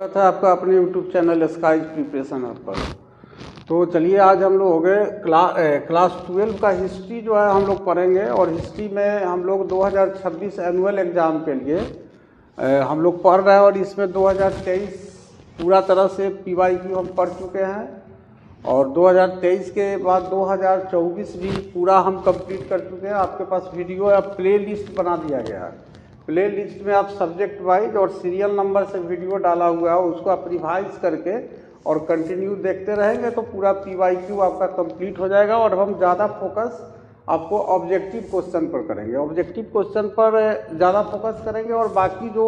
था आपका अपने YouTube channel skies preparation hub पर। तो चलिए आज हम लोग हो गए क्लास 12 का हिस्ट्री जो है हम लोग पढ़ेंगे। और हिस्ट्री में हम लोग 2026 एनुअल एग्ज़ाम के लिए हम लोग पढ़ रहे हैं। और इसमें 2023 पूरा तरह से PYQ हम पढ़ चुके हैं। और 2023 के बाद 2024 भी पूरा हम कंप्लीट कर चुके हैं। आपके पास वीडियो या प्ले लिस्ट बना दिया गया है। प्ले लिस्ट में आप सब्जेक्ट वाइज और सीरियल नंबर से वीडियो डाला हुआ है, उसको आप रिवाइज करके और कंटिन्यू देखते रहेंगे तो पूरा PYQ आपका कंप्लीट हो जाएगा। और हम ज़्यादा फोकस आपको ऑब्जेक्टिव क्वेश्चन पर करेंगे, ऑब्जेक्टिव क्वेश्चन पर ज़्यादा फोकस करेंगे। और बाकी जो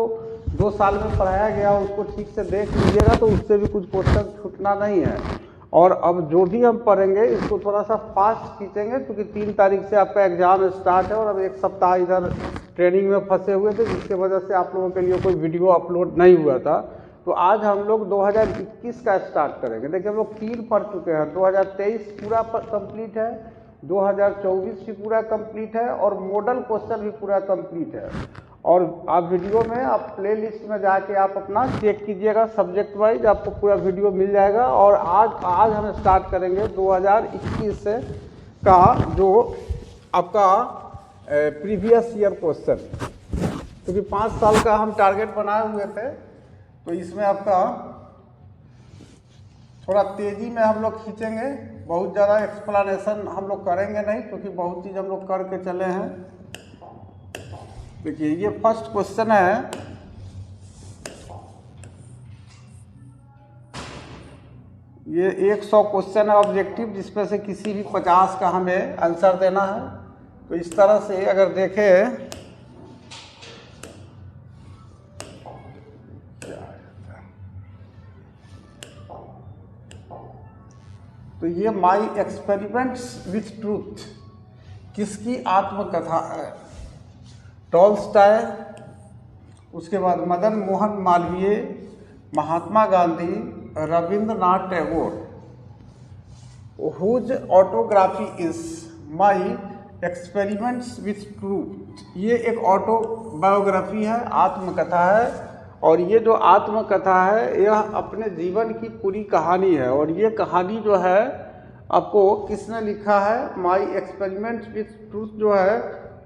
2 साल में पढ़ाया गया उसको ठीक से देख लीजिएगा तो उससे भी कुछ क्वेश्चन छूटना नहीं है। और अब जो भी हम पढ़ेंगे इसको थोड़ा सा फास्ट खींचेंगे क्योंकि 3 तारीख से आपका एग्ज़ाम स्टार्ट है। और अब 1 सप्ताह इधर ट्रेनिंग में फंसे हुए थे जिसके वजह से आप लोगों के लिए कोई वीडियो अपलोड नहीं हुआ था। तो आज हम लोग 2021 का स्टार्ट करेंगे। देखिए हम लोग 3 पढ़ चुके हैं। 2023 पूरा कंप्लीट है, 2024 भी पूरा कंप्लीट है और मॉडल क्वेश्चन भी पूरा कंप्लीट है। और आप वीडियो में आप प्ले लिस्ट में जाके आप अपना चेक कीजिएगा सब्जेक्ट वाइज, आपको पूरा वीडियो मिल जाएगा। और आज हम स्टार्ट करेंगे 2021 का जो आपका प्रीवियस ईयर क्वेश्चन, क्योंकि 5 साल का हम टारगेट बनाए हुए थे। तो इसमें आपका थोड़ा तेज़ी में हम लोग खींचेंगे, बहुत ज़्यादा एक्सप्लेनेशन हम लोग करेंगे नहीं क्योंकि बहुत चीज़ हम लोग करके चले हैं। देखिए ये फर्स्ट क्वेश्चन है, ये 100 क्वेश्चन है ऑब्जेक्टिव जिसमें से किसी भी 50 का हमें आंसर देना है। तो इस तरह से अगर देखें तो ये माई एक्सपेरिमेंट्स विथ ट्रूथ किसकी आत्मकथा है? टॉल्स्टॉय, उसके बाद Madan Mohan Malaviya, Mahatma Gandhi, Rabindranath Tagore. Whose autography is my experiments with truth. ये एक ऑटोबायोग्राफी है, आत्मकथा है। और ये जो आत्मकथा है यह अपने जीवन की पूरी कहानी है। और ये कहानी जो है आपको किसने लिखा है? माई एक्सपेरिमेंट्स विथ ट्रूथ जो है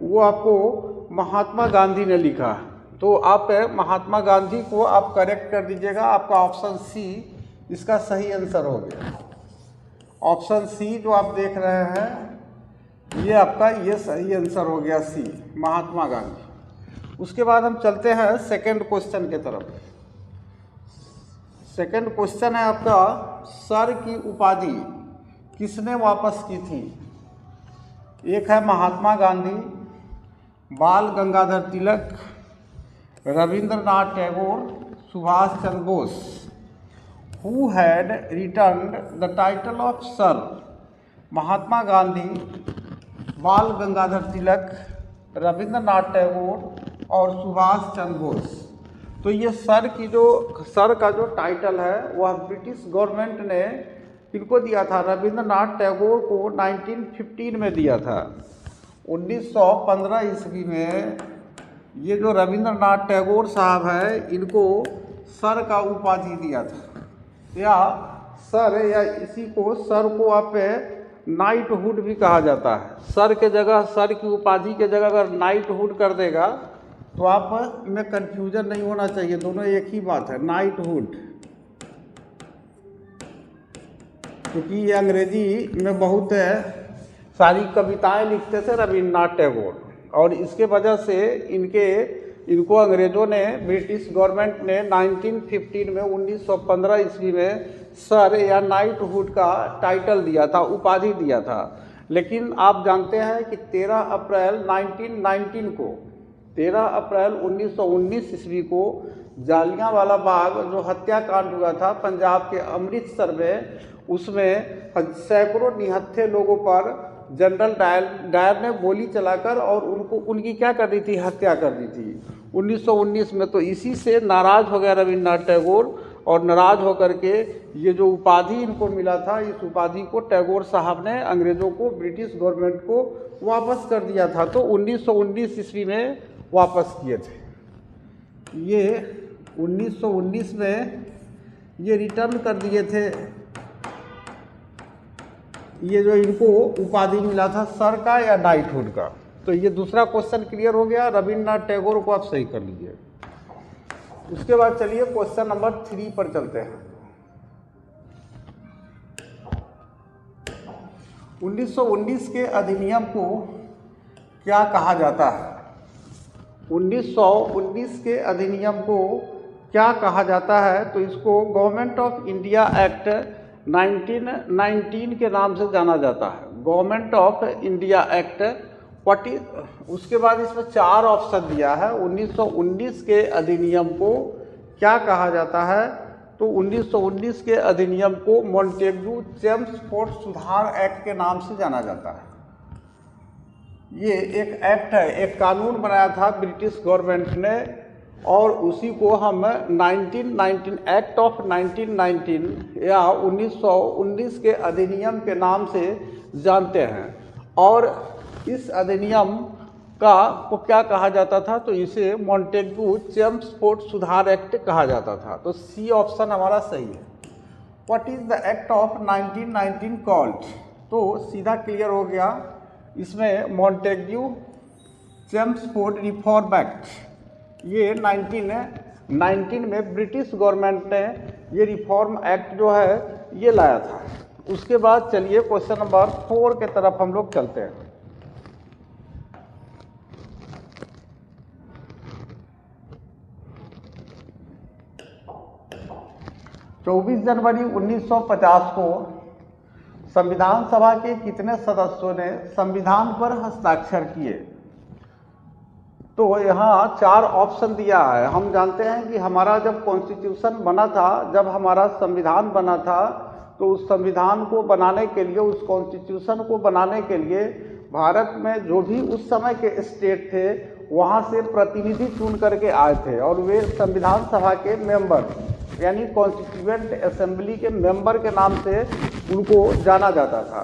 वो आपको महात्मा गांधी ने लिखा है। तो आप महात्मा गांधी को आप करेक्ट कर दीजिएगा। आपका ऑप्शन सी इसका सही आंसर हो गया। ऑप्शन सी जो आप देख रहे हैं ये आपका ये सही आंसर हो गया, सी महात्मा गांधी। उसके बाद हम चलते हैं सेकंड क्वेश्चन के तरफ। सेकंड क्वेश्चन है आपका, सर की उपाधि किसने वापस की थी? एक है Mahatma Gandhi, Bal Gangadhar Tilak, Rabindranath Tagore, Subhash Chandra Bose. Who had returned the title of sir? Mahatma Gandhi, Bal Gangadhar Tilak, Rabindranath Tagore और सुभाष चंद्र बोस। तो ये सर का जो टाइटल है वह ब्रिटिश गवर्नमेंट ने किनको दिया था? रविंद्रनाथ टैगोर को 1915 में दिया था। 1915 ईस्वी में ये जो रविंद्रनाथ टैगोर साहब है इनको सर का उपाधि दिया था। या सर या इसी को सर को आप नाइटहुड भी कहा जाता है। सर के जगह, सर की उपाधि के जगह अगर नाइटहुड कर देगा तो आप में कंफ्यूजन नहीं होना चाहिए, दोनों एक ही बात है, नाइटहुड। क्योंकि ये अंग्रेजी में बहुत सारी कविताएं लिखते थे रविंद्रनाथ टैगोर। और इसके वजह से इनको अंग्रेज़ों ने, ब्रिटिश गवर्नमेंट ने 1915 में 1915 ईस्वी में सर या नाइटहुड का टाइटल दिया था, उपाधि दिया था। लेकिन आप जानते हैं कि 13 अप्रैल 1919 ईस्वी को जालियांवाला बाग जो हत्याकांड हुआ था पंजाब के अमृतसर में, उसमें सैकड़ों निहत्थे लोगों पर जनरल डायर ने गोली चलाकर और उनकी क्या कर दी थी? हत्या कर दी थी 1919 में। तो इसी से नाराज़ हो गया रविंद्रनाथ टैगोर और नाराज़ होकर के ये जो उपाधि इनको मिला था, इस उपाधि को टैगोर साहब ने अंग्रेज़ों को, ब्रिटिश गवर्नमेंट को वापस कर दिया था। तो 1919 ईस्वी में वापस किए थे। ये 1919 में ये रिटर्न कर दिए थे, ये जो इनको उपाधि मिला था सर का या नाइटहुड का। तो ये दूसरा क्वेश्चन क्लियर हो गया। रविन्द्रनाथ टैगोर को आप सही कर लीजिए। उसके बाद चलिए क्वेश्चन नंबर 3 पर चलते हैं। 1919 के अधिनियम को क्या कहा जाता है? 1919 के अधिनियम को क्या कहा जाता है? तो इसको गवर्नमेंट ऑफ इंडिया एक्ट 1919 के नाम से जाना जाता है। Government of India act 40। उसके बाद इसमें 4 ऑप्शन दिया है। 1919 के अधिनियम को क्या कहा जाता है? तो 1919 के अधिनियम को मॉन्टेग्यू चेम्सफोर्ड सुधार एक्ट के नाम से जाना जाता है। ये एक एक्ट है, एक कानून बनाया था ब्रिटिश गवर्नमेंट ने, और उसी को हम 1919 एक्ट ऑफ 1919 या 1919 के अधिनियम के नाम से जानते हैं। और इस अधिनियम को क्या कहा जाता था? तो इसे मॉन्टेग्यू चेम्सफोर्ड सुधार एक्ट कहा जाता था। तो सी ऑप्शन हमारा सही है। What is the act of 1919 called? तो सीधा क्लियर हो गया। इसमें मॉन्टेग्यू चेम्सफोर्ड रिफॉर्म एक्ट, ये 1919 में ब्रिटिश गवर्नमेंट ने ये रिफॉर्म एक्ट जो है ये लाया था। उसके बाद चलिए क्वेश्चन नंबर 4 के तरफ हम लोग चलते हैं। 24 जनवरी 1950 को संविधान सभा के कितने सदस्यों ने संविधान पर हस्ताक्षर किए? तो यहाँ 4 ऑप्शन दिया है। हम जानते हैं कि हमारा जब कॉन्स्टिट्यूशन बना था, जब हमारा संविधान बना था, तो उस संविधान को बनाने के लिए, उस कॉन्स्टिट्यूशन को बनाने के लिए भारत में जो भी उस समय के स्टेट थे वहाँ से प्रतिनिधि चुन करके आए थे, और वे संविधान सभा के मेंबर यानी कॉन्स्टिट्यूएंट असेंबली के मेंबर के नाम से उनको जाना जाता था।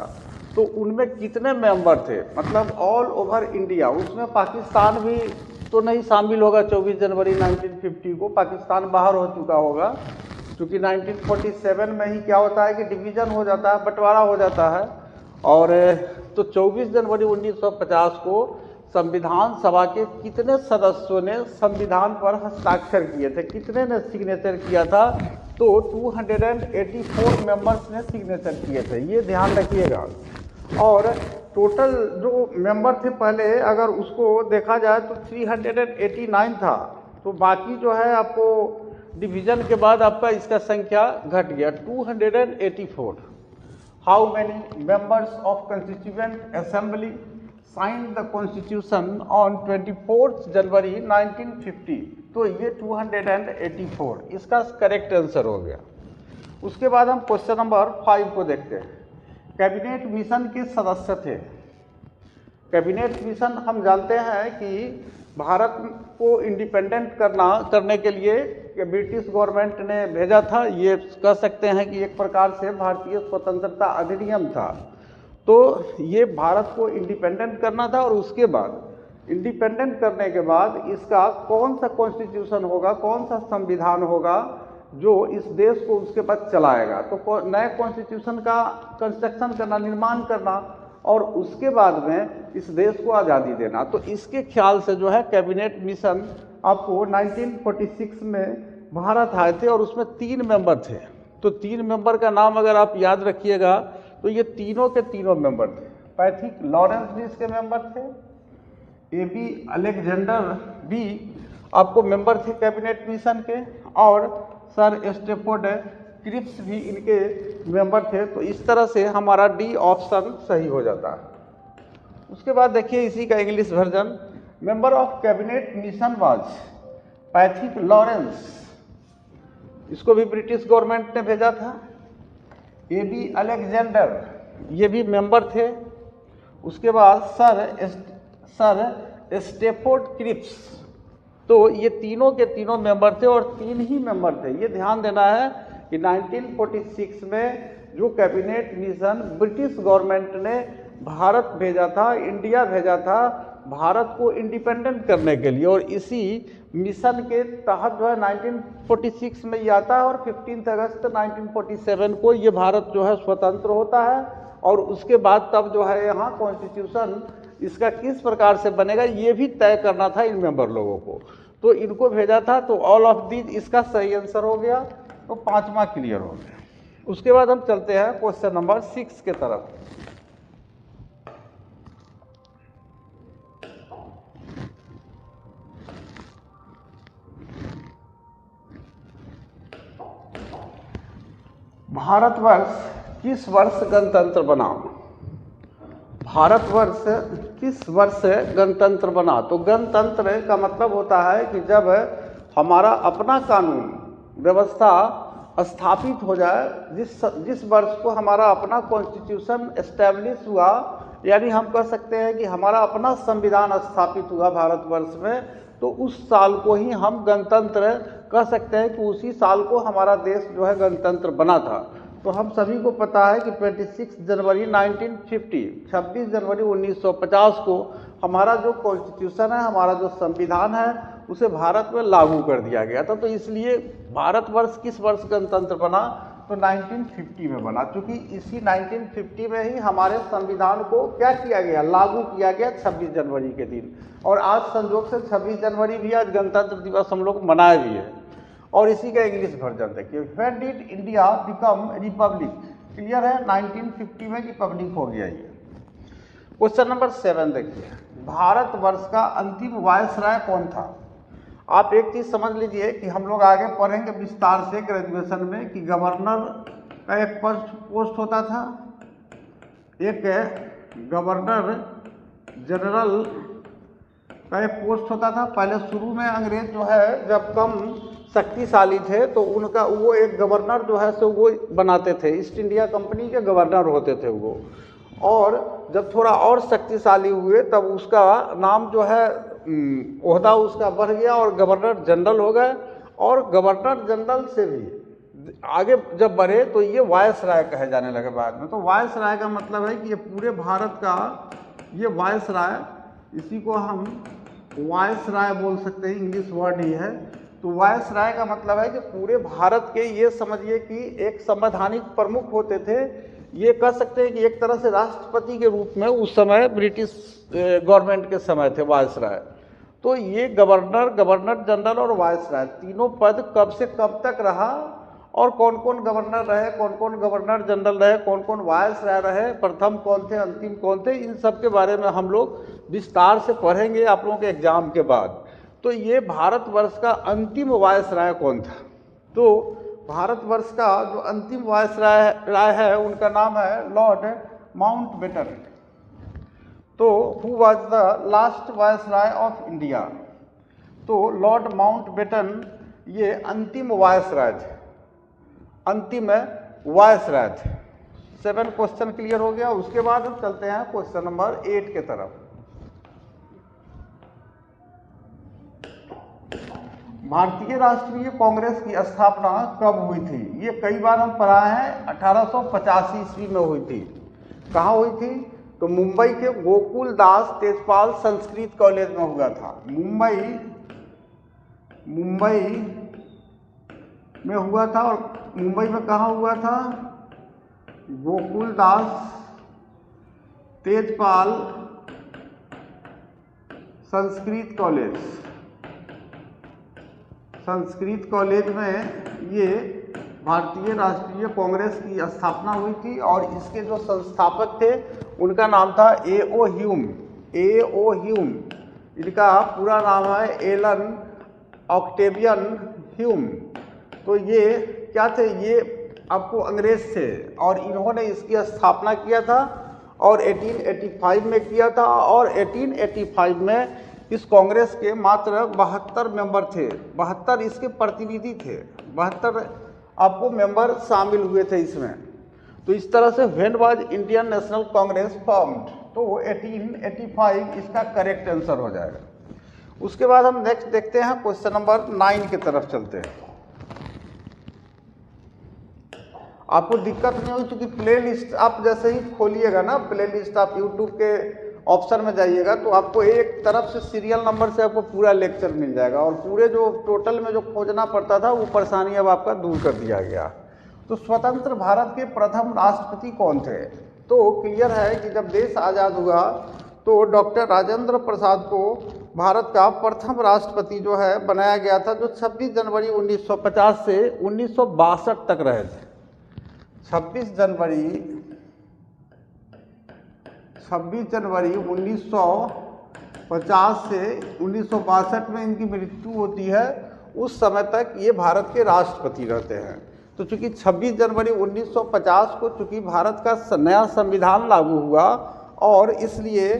तो उनमें कितने मेंबर थे, मतलब ऑल ओवर इंडिया, उसमें पाकिस्तान भी तो नहीं शामिल होगा। 24 जनवरी 1950 को पाकिस्तान बाहर हो चुका होगा, क्योंकि 1947 में ही क्या होता है कि डिवीज़न हो जाता है, बंटवारा हो जाता है। और तो 24 जनवरी 1950 को संविधान सभा के कितने सदस्यों ने संविधान पर हस्ताक्षर किए थे, कितने ने सिग्नेचर किया था? तो 284 मेंबर्स ने सिग्नेचर किए थे, ये ध्यान रखिएगा। और टोटल जो मेंबर थे पहले अगर उसको देखा जाए तो 389 था, तो बाकी जो है आपको डिवीज़न के बाद आपका इसका संख्या घट गया 284। How many members of constituent assembly sign the constitution on 24 January 1950? तो ये 284 इसका करेक्ट आंसर हो गया। उसके बाद हम क्वेश्चन नंबर 5 को देखते हैं। कैबिनेट मिशन के सदस्य थे। कैबिनेट मिशन हम जानते हैं कि भारत को इंडिपेंडेंट करने के लिए ब्रिटिश गवर्नमेंट ने भेजा था। ये कह सकते हैं कि एक प्रकार से भारतीय स्वतंत्रता अधिनियम था। तो ये भारत को इंडिपेंडेंट करना था, और उसके बाद इंडिपेंडेंट करने के बाद इसका कौन सा कॉन्स्टिट्यूशन होगा, कौन सा संविधान होगा जो इस देश को उसके बाद चलाएगा। तो नए कॉन्स्टिट्यूशन का कंस्ट्रक्शन करना, निर्माण करना, और उसके बाद में इस देश को आज़ादी देना। तो इसके ख्याल से जो है कैबिनेट मिशन आपको 1946 में भारत आए थे, और उसमें 3 मेंबर थे। तो 3 मेंबर का नाम अगर आप याद रखिएगा तो ये तीनों के तीनों मेंबर थे। पैथिक लॉरेंस भी इसके मेंबर थे, AB अलेक्जेंडर भी आपको मेंबर थे कैबिनेट मिशन के, और सर स्टेफोर्ड क्रिप्स भी इनके मेंबर थे। तो इस तरह से हमारा डी ऑप्शन सही हो जाता है। उसके बाद देखिए इसी का English version. Member of cabinet mission was Pethick Lawrence, इसको भी ब्रिटिश गवर्नमेंट ने भेजा था। AB अलेक्जेंडर, ये भी मेंबर थे। उसके बाद सर स्टेफोर्ड क्रिप्स, तो ये तीनों के तीनों मेंबर थे, और 3 ही मेंबर थे। ये ध्यान देना है कि 1946 में जो कैबिनेट मिशन ब्रिटिश गवर्नमेंट ने भारत भेजा था, इंडिया भेजा था, भारत को इंडिपेंडेंट करने के लिए, और इसी मिशन के तहत जो है 1946 में ये आता है और 15 अगस्त 1947 को ये भारत जो है स्वतंत्र होता है। और उसके बाद तब जो है यहाँ कॉन्स्टिट्यूशन इसका किस प्रकार से बनेगा ये भी तय करना था इन मेंबर लोगों को, तो इनको भेजा था। तो ऑल ऑफ दीज इसका सही आंसर हो गया, तो 5वां क्लियर हो गया। उसके बाद हम चलते हैं क्वेश्चन नंबर 6 के तरफ। भारतवर्ष किस वर्ष गणतंत्र बना? भारतवर्ष किस वर्ष गणतंत्र बना? तो गणतंत्र का मतलब होता है कि जब हमारा अपना कानून व्यवस्था स्थापित हो जाए, जिस वर्ष को हमारा अपना कॉन्स्टिट्यूशन एस्टेब्लिश हुआ, यानी हम कह सकते हैं कि हमारा अपना संविधान स्थापित हुआ भारतवर्ष में, तो उस साल को ही हम गणतंत्र कह सकते हैं कि उसी साल को हमारा देश जो है गणतंत्र बना था। तो हम सभी को पता है कि 26 जनवरी 1950, 26 जनवरी 1950 को हमारा जो कॉन्स्टिट्यूशन है, हमारा जो संविधान है, उसे भारत में लागू कर दिया गया था। तो इसलिए भारतवर्ष किस वर्ष गणतंत्र बना? तो 1950 में बना, क्योंकि इसी 1950 में ही हमारे संविधान को क्या किया गया, लागू किया गया 26 जनवरी के दिन। और आज संयोग से 26 जनवरी भी आज गणतंत्र दिवस हम लोग मनाए भी है। और इसी का इंग्लिश वर्जन देखिए, when did India become Republic? Clear है, 1950 में रिपब्लिक हो गया ये। क्वेश्चन नंबर 7 देखिए, भारतवर्ष का अंतिम वायसराय कौन था? आप एक चीज़ समझ लीजिए कि हम लोग आगे पढ़ेंगे विस्तार से ग्रेजुएशन में कि गवर्नर का एक पोस्ट होता था, एक गवर्नर जनरल का एक पोस्ट होता था। पहले शुरू में अंग्रेज जो है जब कम शक्तिशाली थे तो उनका वो एक गवर्नर जो है सो वो बनाते थे, ईस्ट इंडिया कंपनी के गवर्नर होते थे वो। और जब थोड़ा और शक्तिशाली हुए तब उसका नाम जो है ओहदा उसका बढ़ गया और गवर्नर जनरल हो गए। और गवर्नर जनरल से भी आगे जब बढ़े तो ये वायसराय कहे जाने लगे बाद में। तो वायसराय का मतलब है कि ये पूरे भारत का ये वायसराय, इसी को हम वायसराय बोल सकते हैं, इंग्लिश वर्ड ही है। तो वायसराय का मतलब है कि पूरे भारत के, ये समझिए कि एक संवैधानिक प्रमुख होते थे। ये कह सकते हैं कि एक तरह से राष्ट्रपति के रूप में उस समय ब्रिटिश गवर्नमेंट के समय थे वायसराय। तो ये गवर्नर, गवर्नर जनरल और वायसराय तीनों पद कब से कब तक रहा, और कौन कौन गवर्नर रहे, कौन कौन गवर्नर जनरल रहे, कौन कौन वायसराय रहे, प्रथम कौन थे, अंतिम कौन थे, इन सब के बारे में हम लोग विस्तार से पढ़ेंगे आप लोगों के एग्जाम के बाद। तो ये भारतवर्ष का अंतिम वायसराय कौन था? तो भारतवर्ष का जो अंतिम वायसराय है उनका नाम है लॉर्ड माउंटबेटन। तो who was the last viceroy of India? तो लॉर्ड माउंटबेटन ये अंतिम वायसराय थे, अंतिम वायसराय थे। 7 क्वेश्चन क्लियर हो गया। उसके बाद हम चलते हैं क्वेश्चन नंबर 8 के तरफ। भारतीय राष्ट्रीय कांग्रेस की स्थापना कब हुई थी? ये कई बार हम पढ़ा है, 1885 ईस्वी में हुई थी। कहाँ हुई थी? तो मुंबई के गोकुल दास तेजपाल संस्कृत कॉलेज में हुआ था। मुंबई में हुआ था। और मुंबई में कहाँ हुआ था? गोकुल दास तेजपाल संस्कृत कॉलेज में ये भारतीय राष्ट्रीय कांग्रेस की स्थापना हुई थी। और इसके जो संस्थापक थे उनका नाम था A.O. ह्यूम। इनका पूरा नाम है एलन ऑक्टेवियन ह्यूम। तो ये क्या थे? ये आपको अंग्रेज थे और इन्होंने इसकी स्थापना किया था और 1885 में किया था। और 1885 में इस कांग्रेस के मात्र 72 मेंबर थे, 72 इसके प्रतिनिधि थे, 72 आपको मेंबर शामिल हुए थे इसमें। तो इस तरह से when was Indian national Congress formed? तो 1885 इसका करेक्ट आंसर हो जाएगा। उसके बाद हम नेक्स्ट देखते हैं क्वेश्चन नंबर 9 की तरफ चलते हैं। आपको दिक्कत नहीं होगी क्योंकि प्ले लिस्ट आप जैसे ही खोलिएगा ना, प्ले लिस्ट आप यूट्यूब के ऑप्शन में जाइएगा तो आपको एक तरफ से सीरियल नंबर से आपको पूरा लेक्चर मिल जाएगा, और पूरे जो टोटल में जो खोजना पड़ता था वो परेशानी अब आपका दूर कर दिया गया। तो स्वतंत्र भारत के प्रथम राष्ट्रपति कौन थे? तो क्लियर है कि जब देश आज़ाद हुआ तो डॉक्टर राजेंद्र प्रसाद को भारत का प्रथम राष्ट्रपति जो है बनाया गया था, जो 26 जनवरी 1950 से 1962 तक रहे थे। 26 जनवरी 1950 से 1962 में इनकी मृत्यु होती है। उस समय तक ये भारत के राष्ट्रपति रहते हैं। तो चूंकि 26 जनवरी 1950 को चूंकि भारत का नया संविधान लागू हुआ, और इसलिए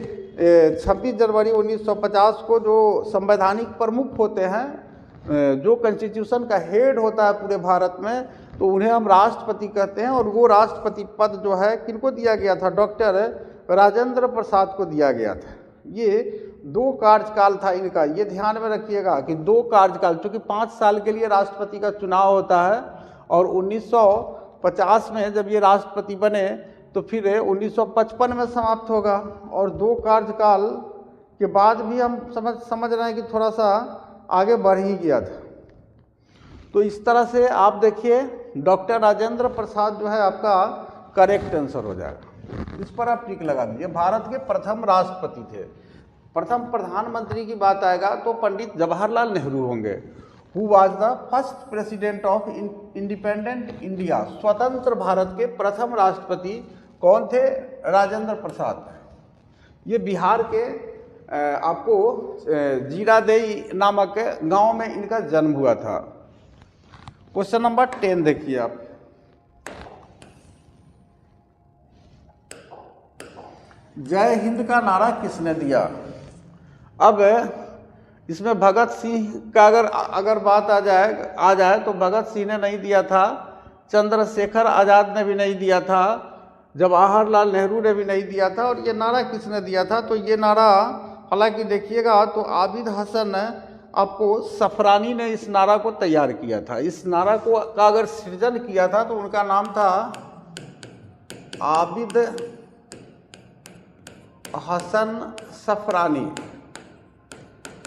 26 जनवरी 1950 को जो संवैधानिक प्रमुख होते हैं, जो कॉन्स्टिट्यूशन का हेड होता है पूरे भारत में, तो उन्हें हम राष्ट्रपति कहते हैं। और वो राष्ट्रपति पद जो है किनको दिया गया था? डॉक्टर राजेंद्र प्रसाद को दिया गया था। ये 2 कार्यकाल था इनका, ये ध्यान में रखिएगा कि 2 कार्यकाल, चूँकि 5 साल के लिए राष्ट्रपति का चुनाव होता है, और 1950 में जब ये राष्ट्रपति बने तो फिर 1955 में समाप्त होगा, और 2 कार्यकाल के बाद भी हम समझ रहे हैं कि थोड़ा सा आगे बढ़ ही गया था। तो इस तरह से आप देखिए डॉक्टर राजेंद्र प्रसाद जो है आपका करेक्ट आंसर हो जाएगा। इस पर आप टिक लगा दीजिए। भारत के प्रथम राष्ट्रपति थे। प्रथम प्रधानमंत्री की बात आएगा तो पंडित जवाहरलाल नेहरू होंगे। Who was the first president of independent India? स्वतंत्र भारत के प्रथम राष्ट्रपति कौन थे? राजेंद्र प्रसाद। ये बिहार के आपको जीरादेई नामक गांव में इनका जन्म हुआ था। क्वेश्चन नंबर 10 देखिए आप। जय हिंद का नारा किसने दिया? अब इसमें भगत सिंह का अगर बात आ जाए तो भगत सिंह ने नहीं दिया था, चंद्रशेखर आज़ाद ने भी नहीं दिया था, जवाहरलाल नेहरू ने भी नहीं दिया था। और ये नारा किसने दिया था? तो ये नारा हालांकि देखिएगा तो आबिद हसन आपको सफरानी ने इस नारा को तैयार किया था। इस नारा को का अगर सृजन किया था तो उनका नाम था आबिद हसन सफरानी।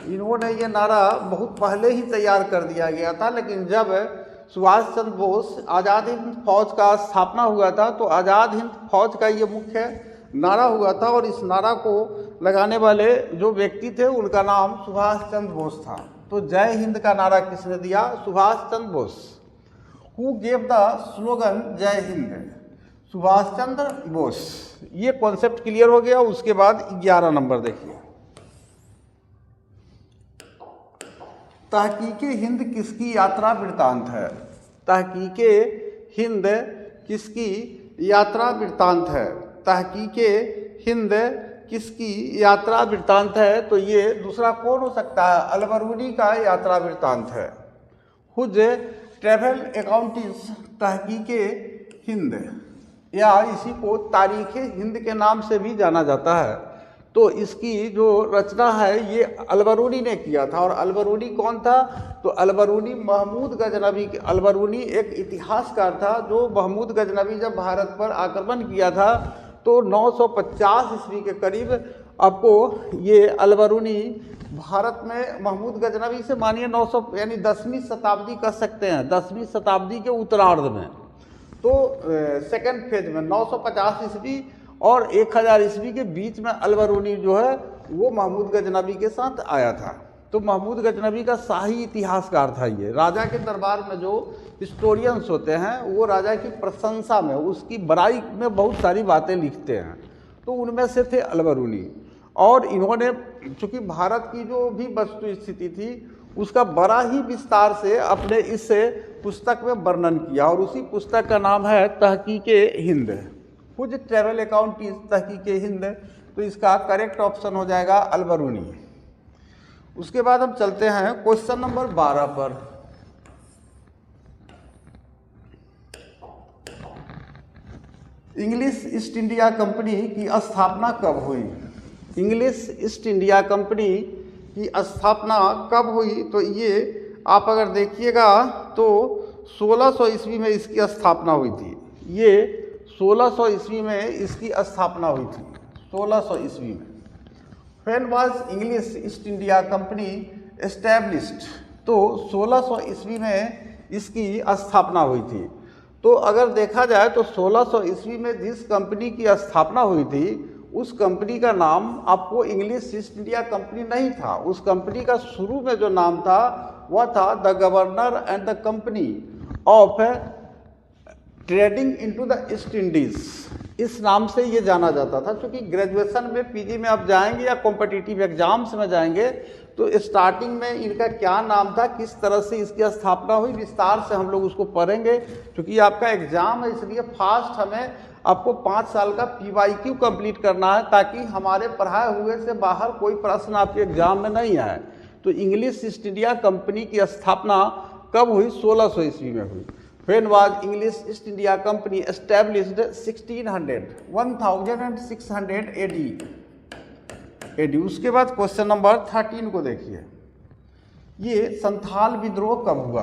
इन्होंने ये नारा बहुत पहले ही तैयार कर दिया गया था, लेकिन जब सुभाष चंद्र बोस आज़ाद हिंद फौज का स्थापना हुआ था तो आज़ाद हिंद फौज का ये मुख्य नारा हुआ था, और इस नारा को लगाने वाले जो व्यक्ति थे उनका नाम सुभाष चंद्र बोस था। तो जय हिंद का नारा किसने दिया? Subhash Chandra Bose. Who gave the slogan Jai Hind? Subhash Chandra Bose. ये कॉन्सेप्ट क्लियर हो गया। उसके बाद 11 नंबर देखिए। तहकीके हिंद किसकी यात्रा वृत्तांत है? तहकीके हिंद किसकी यात्रा वृत्तांत है? तहकीके हिंद किसकी यात्रा वृत्तांत है? तो ये दूसरा कौन हो सकता है? अलबरूनी का यात्रा वृत्तांत है। Whose travel account is Tahqiqe Hind, या इसी को तारीख़ हिंद के नाम से भी जाना जाता है। तो इसकी जो रचना है ये अलबरूनी ने किया था। और अलबरूनी कौन था? तो अलबरूनी महमूद गजनवी। अलबरूनी एक इतिहासकार था जो महमूद गजनवी जब भारत पर आक्रमण किया था तो 950 ईस्वी के करीब आपको ये अलबरूनी भारत में महमूद गजनवी से मानिए 900 यानी 10वीं शताब्दी कह सकते हैं, 10वीं शताब्दी के उत्तरार्ध में। तो सेकंड फेज में 950 ईस्वी और 1000 ईस्वी के बीच में अलबरूनी जो है वो महमूद गजनवी के साथ आया था। तो महमूद गजनवी का शाही इतिहासकार था। ये राजा के दरबार में जो हिस्टोरियंस होते हैं वो राजा की प्रशंसा में, उसकी बड़ाई में बहुत सारी बातें लिखते हैं। तो उनमें से थे अलबरूनी। और इन्होंने चूँकि भारत की जो भी वस्तु स्थिति थी उसका बड़ा ही विस्तार से अपने इस पुस्तक में वर्णन किया, और उसी पुस्तक का नाम है Tahqiqe Hind. Whose travel account is Tahqiqe Hind. तो इसका करेक्ट ऑप्शन हो जाएगा अलबरूनी। उसके बाद हम चलते हैं क्वेश्चन नंबर 12 पर। इंग्लिश ईस्ट इंडिया कंपनी की स्थापना कब हुई? इंग्लिश ईस्ट इंडिया कंपनी की स्थापना कब हुई? तो ये आप अगर देखिएगा तो 1600 ईस्वी में इसकी स्थापना हुई थी। ये 1600 ईस्वी में इसकी स्थापना हुई थी, 1600 ईस्वी में। When was English east India company established, तो 1600 ईस्वी में इसकी स्थापना हुई थी। तो अगर देखा जाए तो 1600 ईस्वी में जिस कंपनी की स्थापना हुई थी उस कंपनी का नाम आपको इंग्लिश ईस्ट इंडिया कंपनी नहीं था। उस कंपनी का शुरू में जो नाम था वह था the governor and the company of trading into the east Indies. इस नाम से ये जाना जाता था। क्योंकि ग्रेजुएशन में, पीजी में आप जाएंगे या कॉम्पिटिटिव एग्जाम्स में जाएंगे तो स्टार्टिंग में इनका क्या नाम था, किस तरह से इसकी स्थापना हुई, विस्तार से हम लोग उसको पढ़ेंगे। क्योंकि आपका एग्जाम है इसलिए फास्ट हमें आपको 5 साल का PYQ कंप्लीट करना है ताकि हमारे पढ़ाए हुए से बाहर कोई प्रश्न आपके एग्जाम में नहीं आए। तो इंग्लिश ईस्ट इंडिया कंपनी की स्थापना कब हुई? 1600 ईस्वी में हुई। When was English East India Company established? 1600 AD। उसके बाद क्वेश्चन नंबर 13 को देखिए, ये संथाल विद्रोह कब हुआ?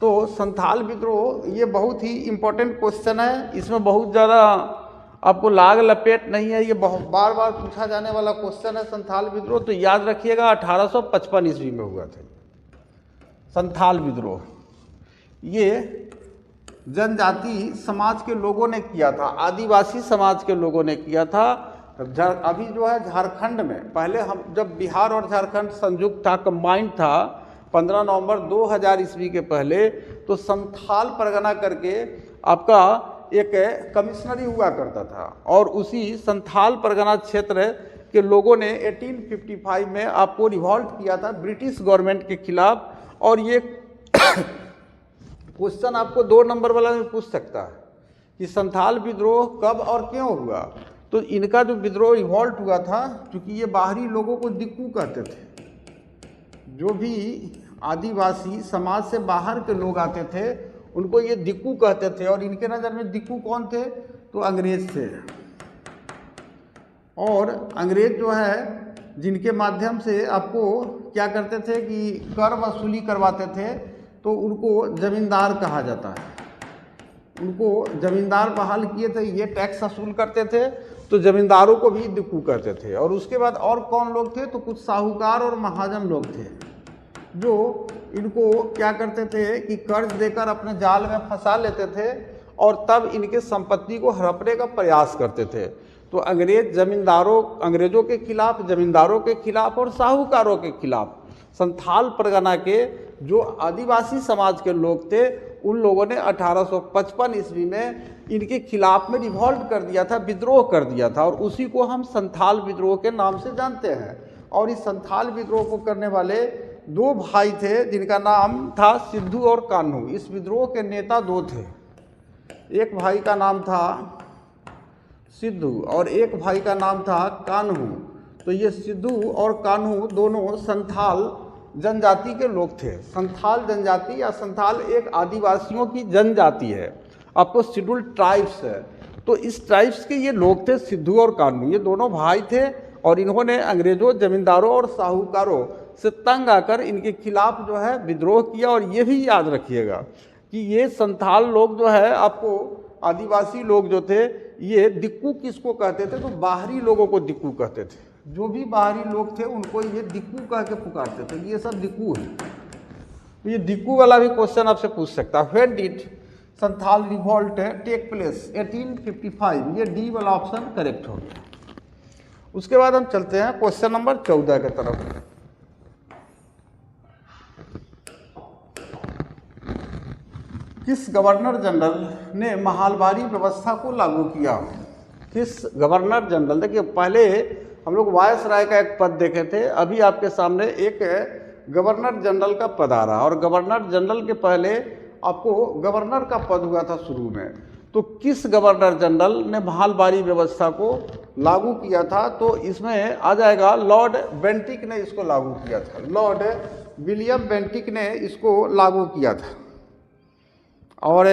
तो संथाल विद्रोह ये बहुत ही इम्पोर्टेंट क्वेश्चन है। इसमें बहुत ज़्यादा आपको लाग लपेट नहीं है, ये बहुत बार बार पूछा जाने वाला क्वेश्चन है। संथाल विद्रोह तो याद रखिएगा 1855 ईस्वी में हुआ था संथाल विद्रोह। ये जनजाति समाज के लोगों ने किया था, आदिवासी समाज के लोगों ने किया था। अभी जो है झारखंड में, पहले हम जब बिहार और झारखंड संयुक्त था, कंबाइंड था 15 नवंबर 2000 ईस्वी के पहले, तो संथाल परगना करके आपका एक कमिश्नरी हुआ करता था और उसी संथाल परगना क्षेत्र के लोगों ने 1855 में आपको रिवॉल्ट किया था ब्रिटिश गवर्नमेंट के खिलाफ। और ये क्वेश्चन आपको 2 नंबर वाला में पूछ सकता है कि संथाल विद्रोह कब और क्यों हुआ। तो इनका जो विद्रोह रिवॉल्ट हुआ था, क्योंकि ये बाहरी लोगों को दिक्कू कहते थे। जो भी आदिवासी समाज से बाहर के लोग आते थे उनको ये दिक्कू कहते थे। और इनके नज़र में दिक्कू कौन थे? तो अंग्रेज थे। और अंग्रेज जो है जिनके माध्यम से आपको क्या करते थे कि कर वसूली करवाते थे, तो उनको जमींदार कहा जाता है। उनको जमींदार बहाल किए थे, ये टैक्स वसूल करते थे, तो जमींदारों को भी दिक्कू कहते थे। और उसके बाद और कौन लोग थे? तो कुछ साहूकार और महाजन लोग थे जो इनको क्या करते थे कि कर्ज देकर अपने जाल में फंसा लेते थे और तब इनके संपत्ति को हड़पने का प्रयास करते थे। तो अंग्रेजों के खिलाफ, जमींदारों के खिलाफ और साहूकारों के खिलाफ संथाल परगना के जो आदिवासी समाज के लोग थे उन लोगों ने 1855 ईस्वी में इनके खिलाफ में रिवॉल्ट कर दिया था, विद्रोह कर दिया था। और उसी को हम संथाल विद्रोह के नाम से जानते हैं। और इस संथाल विद्रोह को करने वाले 2 भाई थे जिनका नाम था सिद्धू और कान्हू। इस विद्रोह के नेता 2 थे, एक भाई का नाम था सिद्धू और एक भाई का नाम था कान्हू। तो ये सिद्धू और कान्हू दोनों संथाल जनजाति के लोग थे। संथाल जनजाति या संथाल एक आदिवासियों की जनजाति है, आपको शेड्यूल ट्राइब्स है। तो इस ट्राइब्स के ये लोग थे सिद्धू और कान्हू, ये दोनों भाई थे। और इन्होंने अंग्रेजों, जमींदारों और साहूकारों से तंग आकर इनके खिलाफ जो है विद्रोह किया। और ये भी याद रखिएगा कि ये संथाल लोग जो है, आपको आदिवासी लोग जो थे, ये दिक्कू किसको कहते थे? तो बाहरी लोगों को दिक्कू कहते थे। जो भी बाहरी लोग थे उनको ये दिक्कू कह के पुकारते थे, ये सब दिक्कू है। तो ये दिक्कू वाला भी क्वेश्चन आपसे पूछ सकता है। When did Santhal revolt take place? 1855। ये डी वाला ऑप्शन करेक्ट हो गया। उसके बाद हम चलते हैं क्वेश्चन नंबर 14 की तरफ। किस गवर्नर जनरल ने महालबारी व्यवस्था को लागू किया? किस गवर्नर जनरल? देखिए, पहले हम लोग वायसराय का एक पद देखे थे, अभी आपके सामने एक गवर्नर जनरल का पद आ रहा है। और गवर्नर जनरल के पहले आपको गवर्नर का पद हुआ था शुरू में। तो किस गवर्नर जनरल ने महालबारी व्यवस्था को लागू किया था? तो इसमें आ जाएगा लॉर्ड बेंटिक ने इसको लागू किया था। लॉर्ड विलियम बेंटिक ने इसको लागू किया था। और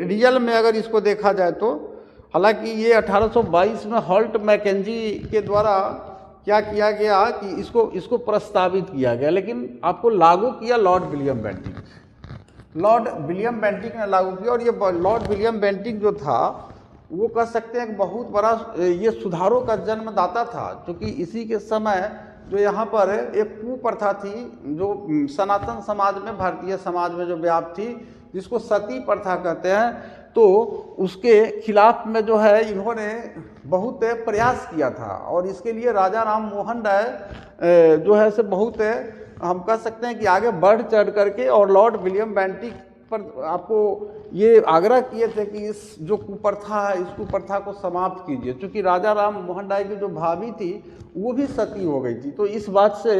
रियल में अगर इसको देखा जाए तो हालांकि ये 1822 में हॉल्ट मैकेंजी के द्वारा क्या किया गया कि इसको प्रस्तावित किया गया, लेकिन आपको लागू किया Lord William Bentinck. Lord William Bentinck ने लागू किया। और ये लॉर्ड विलियम बेंटिक जो था वो कह सकते हैं कि बहुत बड़ा ये सुधारों का जन्मदाता था, क्योंकि इसी के समय जो यहाँ पर एक कुप्रथा थी जो सनातन समाज में, भारतीय समाज में जो व्याप्त थी, जिसको सती प्रथा कहते हैं, तो उसके खिलाफ में जो है इन्होंने बहुत प्रयास किया था। और इसके लिए राजा राम मोहन राय जो है से बहुत हम कह सकते हैं कि आगे बढ़ चढ़ करके और लॉर्ड विलियम बेंटिक पर आपको ये आग्रह किए थे कि इस जो कुप्रथा है, इस कुप्रथा को समाप्त कीजिए, क्योंकि राजा राम मोहन राय की जो भाभी थी वो भी सती हो गई थी। तो इस बात से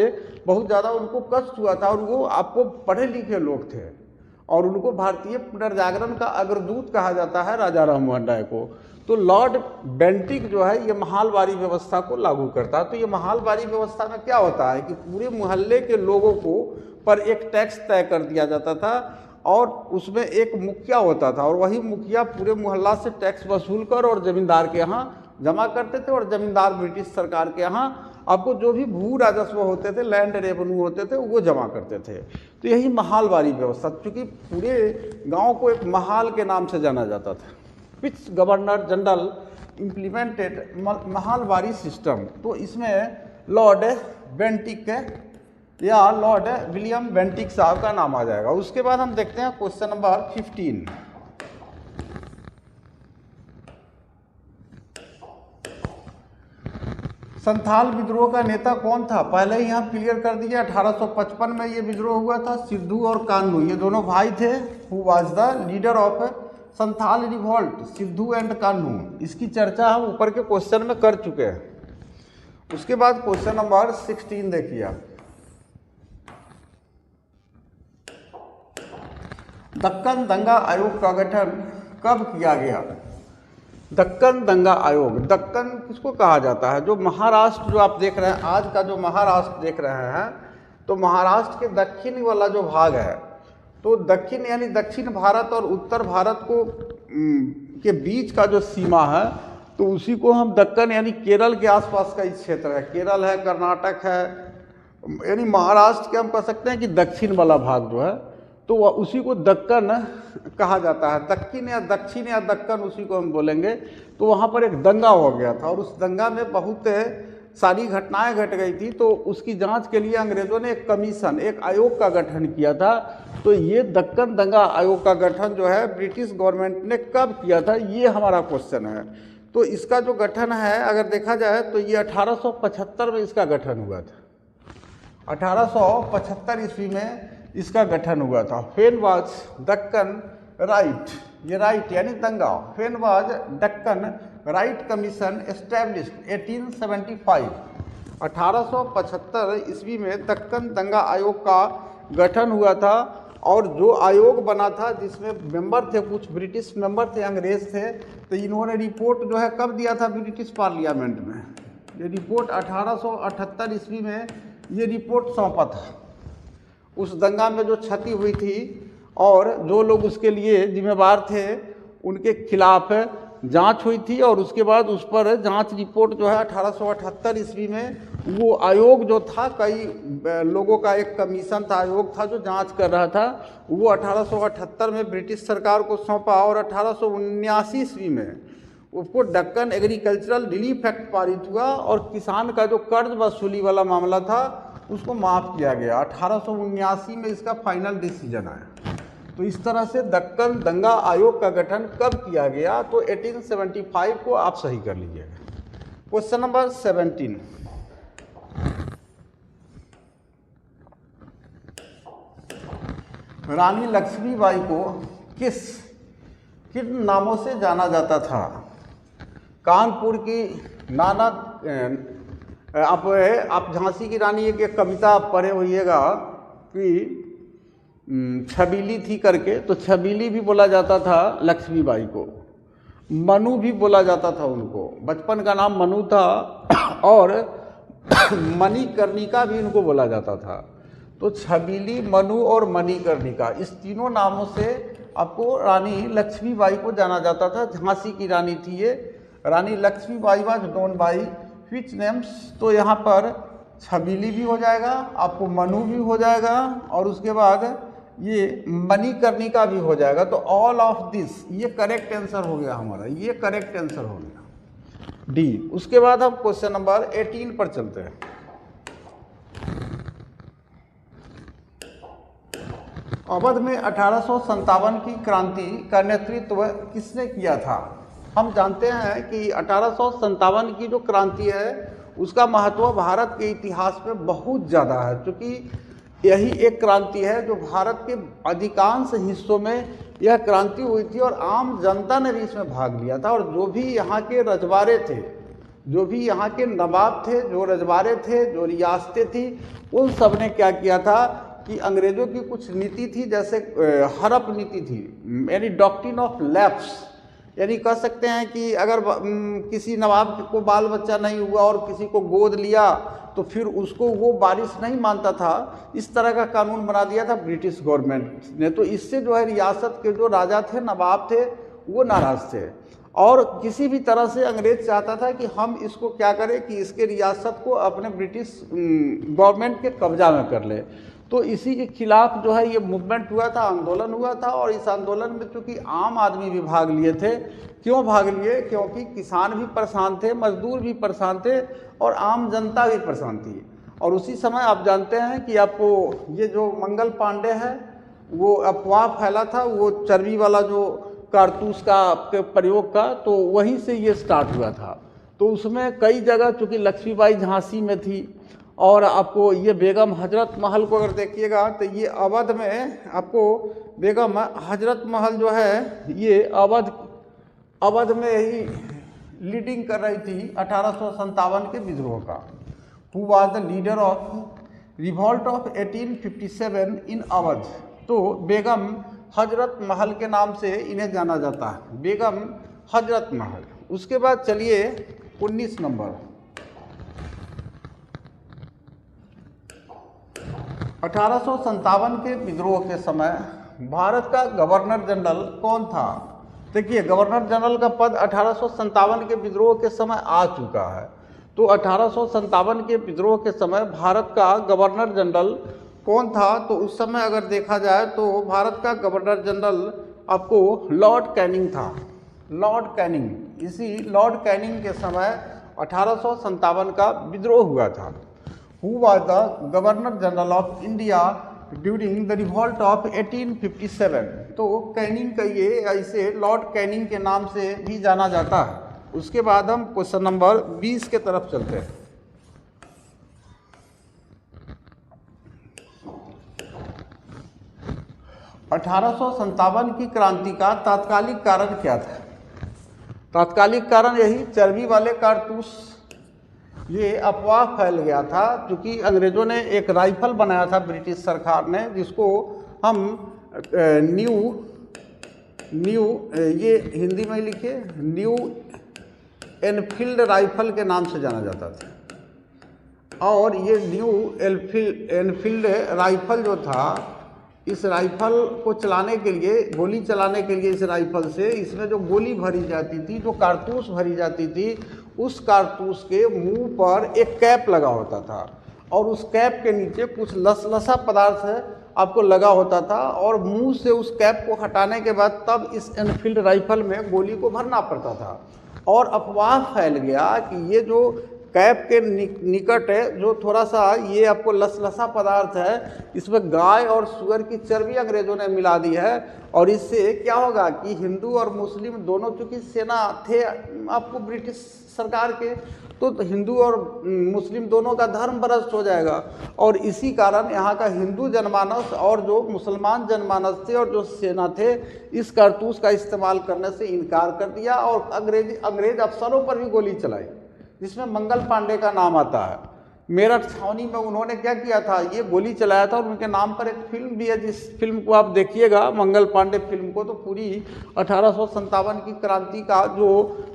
बहुत ज़्यादा उनको कष्ट हुआ था, और वो आपको पढ़े लिखे लोग थे और उनको भारतीय पुनर्जागरण का अग्रदूत कहा जाता है राजा राम मोहन राय को। तो लॉर्ड बेंटिक जो है ये महालवारी व्यवस्था को लागू करता है। तो ये महालवारी व्यवस्था में क्या होता है कि पूरे मोहल्ले के लोगों को पर एक टैक्स तय कर दिया जाता था, और उसमें एक मुखिया होता था, और वही मुखिया पूरे मोहल्ला से टैक्स वसूल कर और ज़मींदार के यहाँ जमा करते थे, और ज़मींदार ब्रिटिश सरकार के यहाँ आपको जो भी भू राजस्व होते थे, लैंड रेवेन्यू होते थे, वो जमा करते थे। तो यही महालवारी व्यवस्था, क्योंकि पूरे गांव को एक महाल के नाम से जाना जाता था। Which governor general implemented Mahalwari system. तो इसमें लॉर्ड बेंटिक या लॉर्ड विलियम बेंटिक साहब का नाम आ जाएगा। उसके बाद हम देखते हैं क्वेश्चन नंबर 15। संथाल विद्रोह का नेता कौन था? पहले ही हम क्लियर कर दिए, 1855 में ये विद्रोह हुआ था। सिद्धू और कान्हू ये दोनों भाई थे। Who was the leader of Santhal revolt? Sidhu and Kanhu. इसकी चर्चा हम ऊपर के क्वेश्चन में कर चुके हैं। उसके बाद क्वेश्चन नंबर 16 देखिए आप। दक्कन दंगा आयोग का गठन कब किया गया? दक्कन दंगा आयोग, दक्कन किसको कहा जाता है? जो महाराष्ट्र जो आप देख रहे हैं, आज का जो महाराष्ट्र देख रहे हैं, तो महाराष्ट्र के दक्षिण वाला जो भाग है, तो दक्षिण यानी दक्षिण भारत और उत्तर भारत को के बीच का जो सीमा है, तो उसी को हम दक्कन यानी केरल के आसपास का इस क्षेत्र है। केरल है, कर्नाटक है, यानी महाराष्ट्र के हम कह सकते हैं कि दक्षिण वाला भाग जो है, तो वह उसी को दक्कन कहा जाता है। दक्षिण या दक्कन उसी को हम बोलेंगे। तो वहाँ पर एक दंगा हो गया था, और उस दंगा में बहुत सारी घटनाएं घट गई थी। तो उसकी जांच के लिए अंग्रेज़ों ने एक कमीशन, एक आयोग का गठन किया था। तो ये दक्कन दंगा आयोग का गठन जो है ब्रिटिश गवर्नमेंट ने कब किया था, ये हमारा क्वेश्चन है। तो इसका जो गठन है अगर देखा जाए तो ये 1875 में इसका गठन हुआ था। 1875 ईस्वी में इसका गठन हुआ था। फेन वाज दक्कन राइट, ये राइट यानी दंगा। When was Deccan riot commission established 1875। 1875 ईस्वी में दक्कन दंगा आयोग का गठन हुआ था, और जो आयोग बना था जिसमें मेंबर थे, कुछ ब्रिटिश मेंबर थे, अंग्रेज थे, तो इन्होंने रिपोर्ट जो है कब दिया था ब्रिटिश पार्लियामेंट में? ये रिपोर्ट 1878 ईस्वी में ये रिपोर्ट सौंपा था। उस दंगा में जो क्षति हुई थी और जो लोग उसके लिए जिम्मेवार थे उनके खिलाफ जांच हुई थी, और उसके बाद उस पर जांच रिपोर्ट जो है 1878 ईस्वी में वो आयोग जो था, कई लोगों का एक कमीशन था, आयोग था जो जांच कर रहा था, वो 1878 में ब्रिटिश सरकार को सौंपा, और 1879 ईस्वी में उसको दक्कन एग्रीकल्चरल रिलीफ एक्ट पारित हुआ, और किसान का जो कर्ज वसूली वाला मामला था उसको माफ़ किया गया। 1879 में इसका फाइनल डिसीजन आया। तो इस तरह से दक्कन दंगा आयोग का गठन कब किया गया? तो 1875 को आप सही कर लीजिएगा। Question number 17। रानी लक्ष्मीबाई को किन नामों से जाना जाता था? कानपुर की नाना, आप झांसी की रानी एक कविता पढ़े होइएगा कि छबीली थी करके, तो छबीली भी बोला जाता था लक्ष्मीबाई को। मनु भी बोला जाता था उनको, बचपन का नाम मनु था, और मणिकर्णिका भी इनको बोला जाता था। तो छबीली, मनु और मणिकर्णिका, इस तीनों नामों से आपको रानी लक्ष्मीबाई को जाना जाता था। झांसी की रानी थी ये। Rani Lakshmibai was known by which names? तो यहाँ पर छबीली भी हो जाएगा, आपको मनु भी हो जाएगा, और उसके बाद ये मणिकर्णिका भी हो जाएगा। तो ऑल ऑफ दिस ये करेक्ट आंसर हो गया हमारा, ये करेक्ट आंसर हो गया डी। उसके बाद हम क्वेश्चन नंबर 18 पर चलते हैं। अवध में 1857 की क्रांति का नेतृत्व किसने किया था? हम जानते हैं कि 1857 की जो क्रांति है उसका महत्व भारत के इतिहास में बहुत ज़्यादा है, क्योंकि यही एक क्रांति है जो भारत के अधिकांश हिस्सों में यह क्रांति हुई थी और आम जनता ने भी इसमें भाग लिया था। और जो भी यहाँ के रजवाड़े थे, जो भी यहाँ के नवाब थे, जो रजवाड़े थे, जो रियासतें थी, उन सब ने क्या किया था कि अंग्रेज़ों की कुछ नीति थी, जैसे हड़प नीति थी, यानी डॉक्ट्रिन ऑफ लैप्स, यानी कह सकते हैं कि अगर किसी नवाब को बाल बच्चा नहीं हुआ और किसी को गोद लिया तो फिर उसको वो वारिस नहीं मानता था। इस तरह का कानून बना दिया था ब्रिटिश गवर्नमेंट ने। तो इससे जो है रियासत के जो राजा थे, नवाब थे, वो नाराज़ थे और किसी भी तरह से अंग्रेज चाहता था कि हम इसको क्या करें कि इसके रियासत को अपने ब्रिटिश गवर्नमेंट के कब्जा में कर ले। तो इसी के खिलाफ जो है ये मूवमेंट हुआ था, आंदोलन हुआ था। और इस आंदोलन में चूँकि आम आदमी भी भाग लिए थे। क्यों भाग लिए? क्योंकि किसान भी परेशान थे, मजदूर भी परेशान थे और आम जनता भी परेशान थी। और उसी समय आप जानते हैं कि आपको ये जो मंगल पांडे है वो अफवाह फैला था, वो चर्बी वाला जो कारतूस का प्रयोग का, तो वहीं से ये स्टार्ट हुआ था। तो उसमें कई जगह, चूँकि लक्ष्मीबाई झांसी में थी और आपको ये बेगम हजरत महल को अगर देखिएगा तो ये अवध में आपको बेगम हजरत महल जो है ये अवध में ही लीडिंग कर रही थी 1857 के विद्रोह का। Who was the leader of revolt of 1857 इन अवध? तो बेगम हजरत महल के नाम से इन्हें जाना जाता है, बेगम हजरत महल। उसके बाद चलिए 19 नंबर, 1857 के विद्रोह के समय भारत का गवर्नर जनरल कौन था? देखिए, गवर्नर जनरल का पद 1857 के विद्रोह के समय आ चुका है। तो 1857 के विद्रोह के समय भारत का गवर्नर जनरल कौन था? तो उस समय अगर देखा जाए तो भारत का गवर्नर जनरल आपको लॉर्ड कैनिंग था, लॉर्ड कैनिंग। इसी लॉर्ड कैनिंग के समय 1857 का विद्रोह हुआ था। Who was the Governor General of India during the revolt of 1857? तो कैनिंग का ये ऐसे लॉर्ड कैनिंग के नाम से भी जाना जाता है। उसके बाद हम क्वेश्चन नंबर 20 के तरफ चलते हैं। (1857) की क्रांति का तात्कालिक कारण क्या था? तात्कालिक कारण यही चर्बी वाले कारतूस, ये अफवाह फैल गया था क्योंकि अंग्रेज़ों ने एक राइफल बनाया था ब्रिटिश सरकार ने, जिसको हम न्यू ये हिंदी में लिखिए न्यू एनफील्ड राइफल के नाम से जाना जाता था। और ये न्यू एनफील्ड राइफल जो था, इस राइफल को चलाने के लिए, गोली चलाने के लिए, इस राइफल से इसमें जो गोली भरी जाती थी, जो कारतूस भरी जाती थी, उस कारतूस के मुंह पर एक कैप लगा होता था और उस कैप के नीचे कुछ लसलसा पदार्थ आपको लगा होता था और मुंह से उस कैप को हटाने के बाद तब इस एनफील्ड राइफल में गोली को भरना पड़ता था। और अफवाह फैल गया कि ये जो कैप के निकट है जो थोड़ा सा ये आपको लसलसा पदार्थ है, इसमें गाय और सुअर की चर्बी अंग्रेज़ों ने मिला दी है और इससे क्या होगा कि हिंदू और मुस्लिम दोनों, चूँकि सेना थे आपको ब्रिटिश सरकार के, तो हिंदू और मुस्लिम दोनों का धर्म भ्रष्ट हो जाएगा। और इसी कारण यहाँ का हिंदू जनमानस और जो मुसलमान जनमानस थे और जो सेना थे, इस कारतूस का इस्तेमाल करने से इनकार कर दिया और अंग्रेज अफसरों पर भी गोली चलाई, जिसमें मंगल पांडे का नाम आता है। मेरठ छावनी में उन्होंने क्या किया था, ये गोली चलाया था और उनके नाम पर एक फिल्म भी है, जिस फिल्म को आप देखिएगा मंगल पांडे फिल्म को, तो पूरी 1857 की क्रांति का जो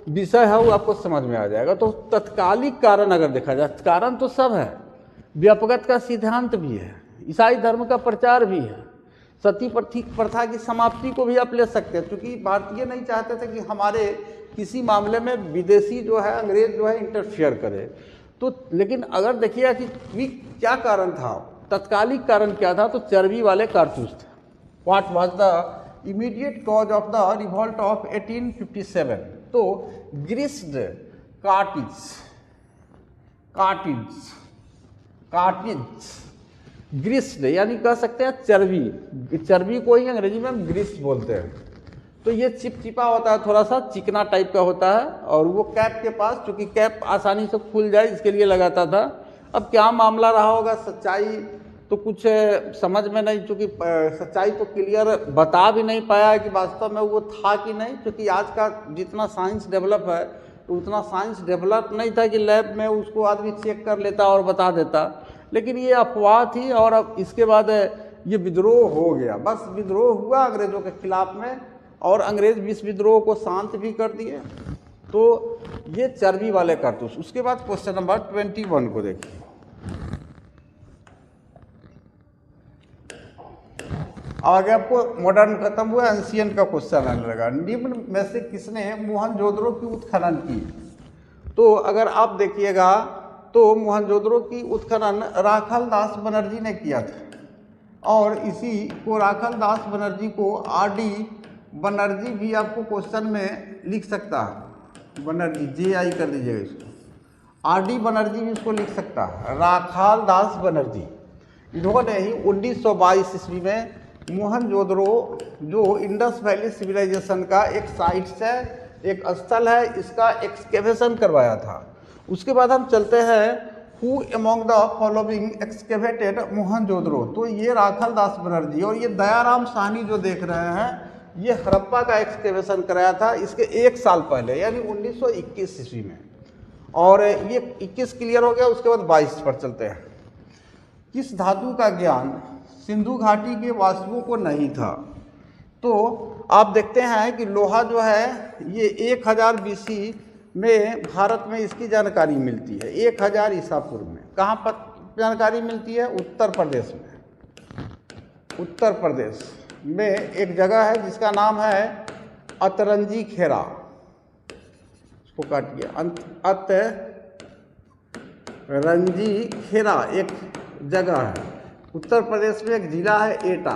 विषय है वो आपको समझ में आ जाएगा। तो तत्कालिक कारण अगर देखा जाए, कारण तो सब है, व्यापकता का सिद्धांत भी है, ईसाई धर्म का प्रचार भी है, सती प्रथा की समाप्ति को भी आप ले सकते हैं, क्योंकि भारतीय नहीं चाहते थे कि हमारे किसी मामले में विदेशी जो है, अंग्रेज जो है इंटरफियर करे। तो लेकिन अगर देखिए कि क्या कारण था, तत्कालिक कारण क्या था, तो चर्बी वाले कारतूस थे। What was the immediate cause of the revolt of 1857? तो ग्रीस्ड कार्टिज ग्रीस्ड यानी कह सकते हैं चर्बी को ही अंग्रेजी में हम ग्रीस बोलते हैं। तो ये चिपचिपा होता है, थोड़ा सा चिकना टाइप का होता है, और वो कैप के पास, चूंकि कैप आसानी से खुल जाए इसके लिए लगाता था। अब क्या मामला रहा होगा, सच्चाई तो कुछ समझ में नहीं, चूँकि सच्चाई तो क्लियर बता भी नहीं पाया कि वास्तव में वो था कि नहीं, क्योंकि आज का जितना साइंस डेवलप है तो उतना साइंस डेवलप नहीं था कि लैब में उसको आदमी चेक कर लेता और बता देता। लेकिन ये अफवाह थी, और अब इसके बाद ये विद्रोह हो गया। बस विद्रोह हुआ अंग्रेज़ों के खिलाफ में, और अंग्रेज़ इस विद्रोह को शांत भी कर दिए। तो ये चर्बी वाले कारतूस। उसके बाद क्वेश्चन नंबर 21 को देखिए। आगे आपको मॉडर्न खत्म हुआ, एंशियंट का क्वेश्चन आने लगा। निम्न में से किसने मोहनजोदड़ो की उत्खनन की? तो अगर आप देखिएगा तो मोहनजोदड़ो की उत्खनन राखाल दास बनर्जी ने किया था, और इसी को राखाल दास बनर्जी को आर.डी. बनर्जी भी आपको क्वेश्चन में लिख सकता है। बनर्जी JI कर दीजिएगा इसको, आर.डी. बनर्जी भी इसको लिख सकता है। राखाल दास बनर्जी इन्होंने ही 1922 ईस्वी में मोहनजोदड़ो जो इंडस वैली सिविलाइजेशन का एक साइट है, एक स्थल है, इसका एक्सकेवेशन करवाया था। उसके बाद हम चलते हैं who among the following excavated Mohenjodaro. तो ये राखाल दास बनर्जी और ये दयाराम साहनी जो देख रहे हैं, ये हड़प्पा का एक्सकेवेशन कराया था इसके 1 साल पहले, यानी 1921 ईस्वी में। और ये 21 क्लियर हो गया। उसके बाद 22 पर चलते हैं। किस धातु का ज्ञान सिंधु घाटी के वासियों को नहीं था? तो आप देखते हैं कि लोहा जो है ये 1000 BC में भारत में इसकी जानकारी मिलती है। 1000 ईसा पूर्व में कहाँ पर जानकारी मिलती है? उत्तर प्रदेश में। उत्तर प्रदेश में एक जगह है जिसका नाम है अतरंजी खेरा। इसको काटिए, अतरंजी खेरा एक जगह है। उत्तर प्रदेश में एक ज़िला है एटा।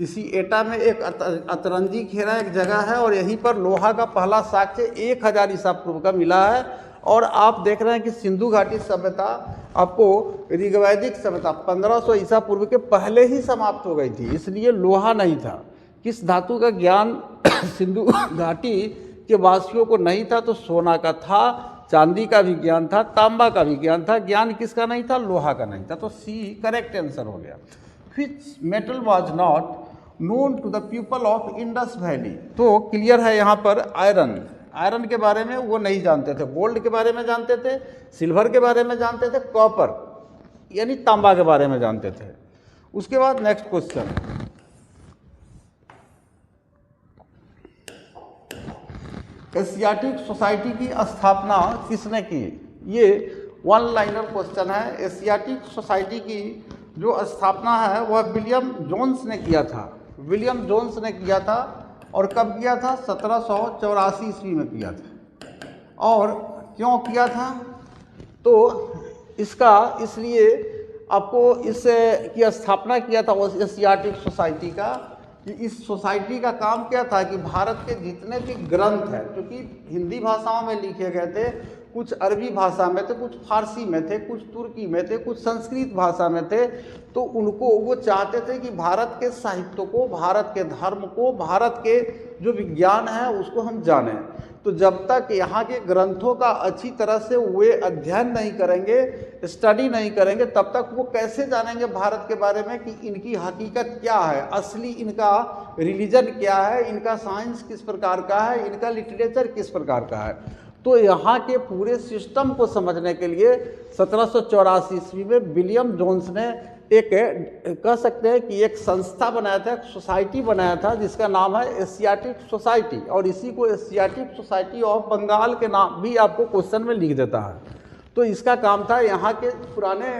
इसी एटा में एक अतरंजी खेरा एक जगह है, और यहीं पर लोहा का पहला साक्ष्य 1000 ईसा पूर्व का मिला है। और आप देख रहे हैं कि सिंधु घाटी सभ्यता आपको ऋग्वैदिक सभ्यता 1500 ईसा पूर्व के पहले ही समाप्त हो गई थी, इसलिए लोहा नहीं था। किस धातु का ज्ञान सिंधु घाटी के वासियों को नहीं था? तो सोना का था, चांदी का भी ज्ञान था, तांबा का भी ज्ञान था। ज्ञान किसका नहीं था? लोहा का नहीं था। तो C करेक्ट आंसर हो गया। Which metal was not known to the people of Indus valley? तो क्लियर है यहाँ पर आयरन। आयरन के बारे में वो नहीं जानते थे, गोल्ड के बारे में जानते थे, सिल्वर के बारे में जानते थे, कॉपर यानी तांबा के बारे में जानते थे। उसके बाद नेक्स्ट क्वेश्चन, एशियाटिक सोसाइटी की स्थापना किसने की? ये 1 लाइनर क्वेश्चन है। एशियाटिक सोसाइटी की जो स्थापना है वह विलियम जोन्स ने किया था। विलियम जोन्स ने किया था, और कब किया था? 1784 ईस्वी में किया था। और क्यों किया था? तो इसका इसलिए आपको इस की स्थापना किया था एशियाटिक सोसाइटी का, कि इस सोसाइटी का काम क्या था कि भारत के जितने भी ग्रंथ हैं, क्योंकि हिंदी भाषाओं में लिखे गए थे, कुछ अरबी भाषा में थे, कुछ फारसी में थे, कुछ तुर्की में थे, कुछ संस्कृत भाषा में थे, तो उनको वो चाहते थे कि भारत के साहित्य को, भारत के धर्म को, भारत के जो विज्ञान है उसको हम जानें। तो जब तक यहाँ के ग्रंथों का अच्छी तरह से वे अध्ययन नहीं करेंगे, स्टडी नहीं करेंगे, तब तक वो कैसे जानेंगे भारत के बारे में कि इनकी हकीकत क्या है, असली इनका रिलीजन क्या है, इनका साइंस किस प्रकार का है, इनका लिटरेचर किस प्रकार का है। तो यहाँ के पूरे सिस्टम को समझने के लिए 1784 ईस्वी में विलियम जोन्स ने एक कह सकते हैं कि एक संस्था बनाया था, एक सोसाइटी बनाया था जिसका नाम है एशियाटिक सोसाइटी, और इसी को एशियाटिक सोसाइटी ऑफ बंगाल के नाम भी आपको क्वेश्चन में लिख देता है। तो इसका काम था यहाँ के पुराने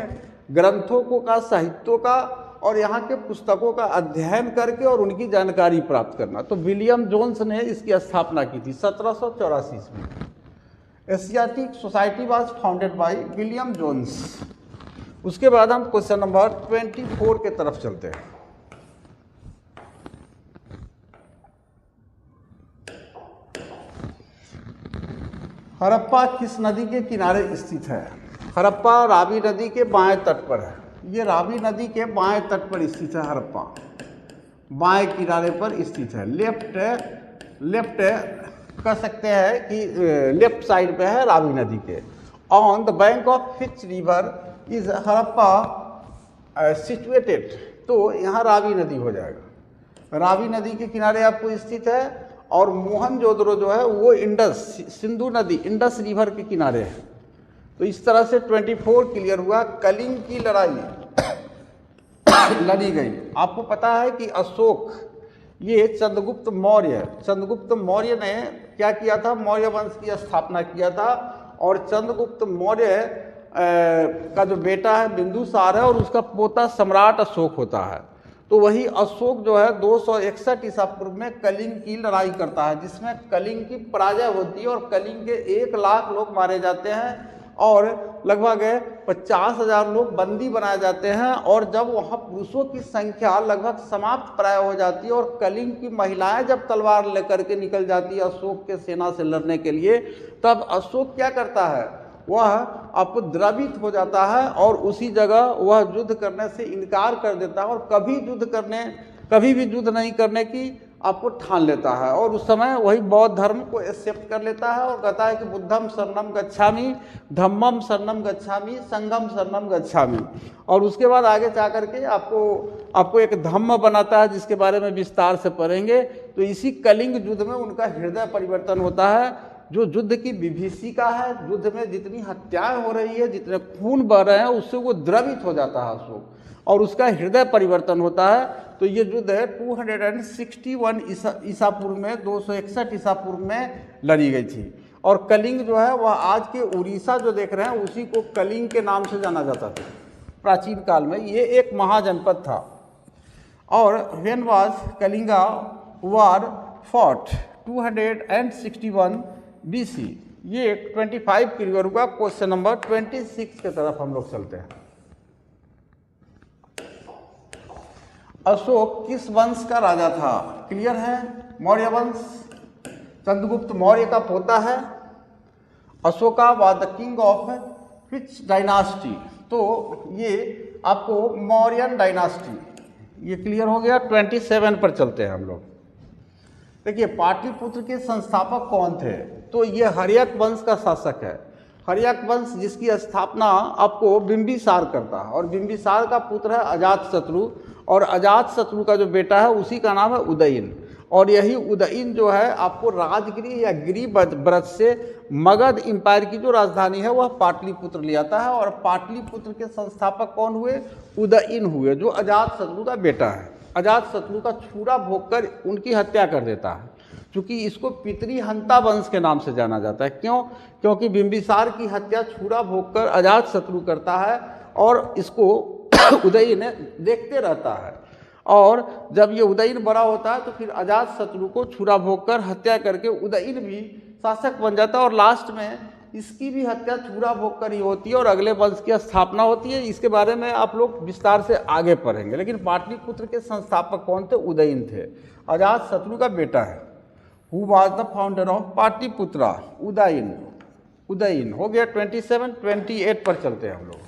ग्रंथों को का, साहित्यों का और यहाँ के पुस्तकों का अध्ययन करके और उनकी जानकारी प्राप्त करना। तो विलियम जोन्स ने इसकी स्थापना की थी 1784 ईस्वी में। Asiatic society was founded by William Jones. उसके बाद हम क्वेश्चन नंबर 24 के तरफ चलते हैं। हड़प्पा किस नदी के किनारे स्थित है? हड़प्पा रावी नदी के बाएं तट पर है। ये रावी नदी के बाएं तट पर स्थित है हड़प्पा, बाएं किनारे पर स्थित है। लेफ्ट कह सकते हैं कि लेफ्ट साइड पे है रावी नदी के। On the bank of which river is Harappa situated, तो यहाँ रावी नदी हो जाएगा। रावी नदी के किनारे आपको स्थित है। और मोहनजोदड़ो जो है वो इंडस, सिंधु नदी, इंडस रिवर के किनारे है। तो इस तरह से 24 क्लियर हुआ। कलिंग की लड़ाई लड़ी गई। आपको पता है कि अशोक, ये चंद्रगुप्त मौर्य ने क्या किया था? मौर्य वंश की स्थापना किया था। और चंद्रगुप्त मौर्य का जो बेटा है बिंदुसार है और उसका पोता सम्राट अशोक होता है। तो वही अशोक जो है 261 ईसा पूर्व में कलिंग की लड़ाई करता है, जिसमें कलिंग की पराजय होती है और कलिंग के 1 लाख लोग मारे जाते हैं और लगभग 50,000 लोग बंदी बनाए जाते हैं। और जब वहाँ पुरुषों की संख्या लगभग समाप्त प्राय हो जाती है और कलिंग की महिलाएं जब तलवार लेकर के निकल जाती है अशोक के सेना से लड़ने के लिए, तब अशोक क्या करता है? वह अपद्रवित हो जाता है और उसी जगह वह युद्ध करने से इनकार कर देता है और कभी भी युद्ध नहीं करने की आपको ठान लेता है। और उस समय वही बौद्ध धर्म को एक्सेप्ट कर लेता है और कहता है कि बुद्धम शरणम गच्छामि, धम्मम शरणम गच्छामि, संघम शरणम गच्छामि। और उसके बाद आगे जा करके आपको एक धम्म बनाता है, जिसके बारे में विस्तार से पढ़ेंगे। तो इसी कलिंग युद्ध में उनका हृदय परिवर्तन होता है। जो युद्ध की विभीषिका है, युद्ध में जितनी हत्याएं हो रही है, जितने खून बह रहे हैं, उससे वो द्रवित हो जाता है अशोक और उसका हृदय परिवर्तन होता है। तो ये युद्ध है 261 ईसा पूर्व में, 261 ईसा पूर्व में लड़ी गई थी। और कलिंग जो है वह आज के उड़ीसा जो देख रहे हैं उसी को कलिंग के नाम से जाना जाता था। प्राचीन काल में ये एक महाजनपद था। और when was Kalinga war fought 261 BC। ये 25 क्लियर हुआ। क्वेश्चन नंबर 26 की तरफ हम लोग चलते हैं। अशोक किस वंश का राजा था? क्लियर है, मौर्य वंश। चंद्रगुप्त मौर्य का पोता है। Ashoka was the king of which dynasty? तो ये आपको मौर्यन डायनास्टी, ये क्लियर हो गया। 27 पर चलते हैं हम लोग। देखिए, पाटलिपुत्र के संस्थापक कौन थे? तो ये हर्यक वंश का शासक है। हर्यक वंश जिसकी स्थापना आपको बिंबिसार करता है और बिंबिसार का पुत्र है अजातशत्रु और अजातशत्रु का जो बेटा है उसी का नाम है उदयन। और यही उदयन जो है आपको राजगिरी या गिरी व्रत से मगध एम्पायर की जो राजधानी है वह पाटलिपुत्र ले आता है। और पाटलिपुत्र के संस्थापक कौन हुए? उदयन हुए, जो अजातशत्रु का बेटा है। अजातशत्रु का छुरा भोगकर उनकी हत्या कर देता है। चूँकि इसको पितृहंता वंश के नाम से जाना जाता है। क्यों? क्योंकि बिंबिसार की हत्या छुरा भोगकर अजातशत्रु करता है और इसको उदयन देखते रहता है। और जब ये उदयन बड़ा होता है तो फिर अजातशत्रु को छुरा भोगकर हत्या करके उदयन भी शासक बन जाता है और लास्ट में इसकी भी हत्या छुरा भोगकर ही होती है और अगले वंश की स्थापना होती है। इसके बारे में आप लोग विस्तार से आगे पढ़ेंगे। लेकिन पाटलिपुत्र के संस्थापक कौन थे? उदयन थे, अजातशत्रु का बेटा है। Who was the founder of Pataliputra? Udayan हो गया। 27, 28 पर चलते हैं हम लोग।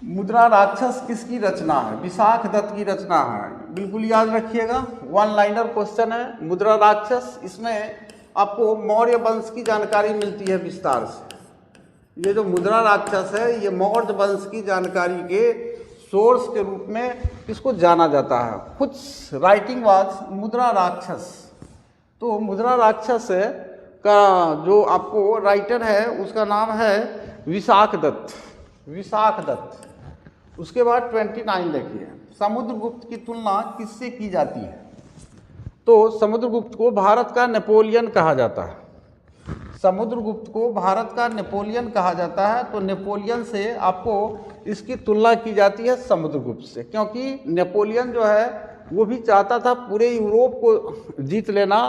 मुद्रा राक्षस किसकी रचना है? विशाख दत्त की रचना है। बिल्कुल याद रखिएगा, 1 लाइनर क्वेश्चन है। मुद्रा राक्षस, इसमें आपको मौर्य वंश की जानकारी मिलती है विस्तार से। ये जो मुद्रा राक्षस है ये मौर्य वंश की जानकारी के सोर्स के रूप में इसको जाना जाता है। कुछ राइटिंग वाज मुद्रा राक्षस। तो मुद्रा राक्षस का जो आपको राइटर है उसका नाम है विशाख दत्त। उसके बाद 29 देखिए, समुद्रगुप्त की तुलना किससे की जाती है? तो समुद्रगुप्त को भारत का नेपोलियन कहा जाता है। समुद्रगुप्त को भारत का नेपोलियन कहा जाता है। तो नेपोलियन से आपको इसकी तुलना की जाती है समुद्रगुप्त से, क्योंकि नेपोलियन जो है वो भी चाहता था पूरे यूरोप को जीत लेना।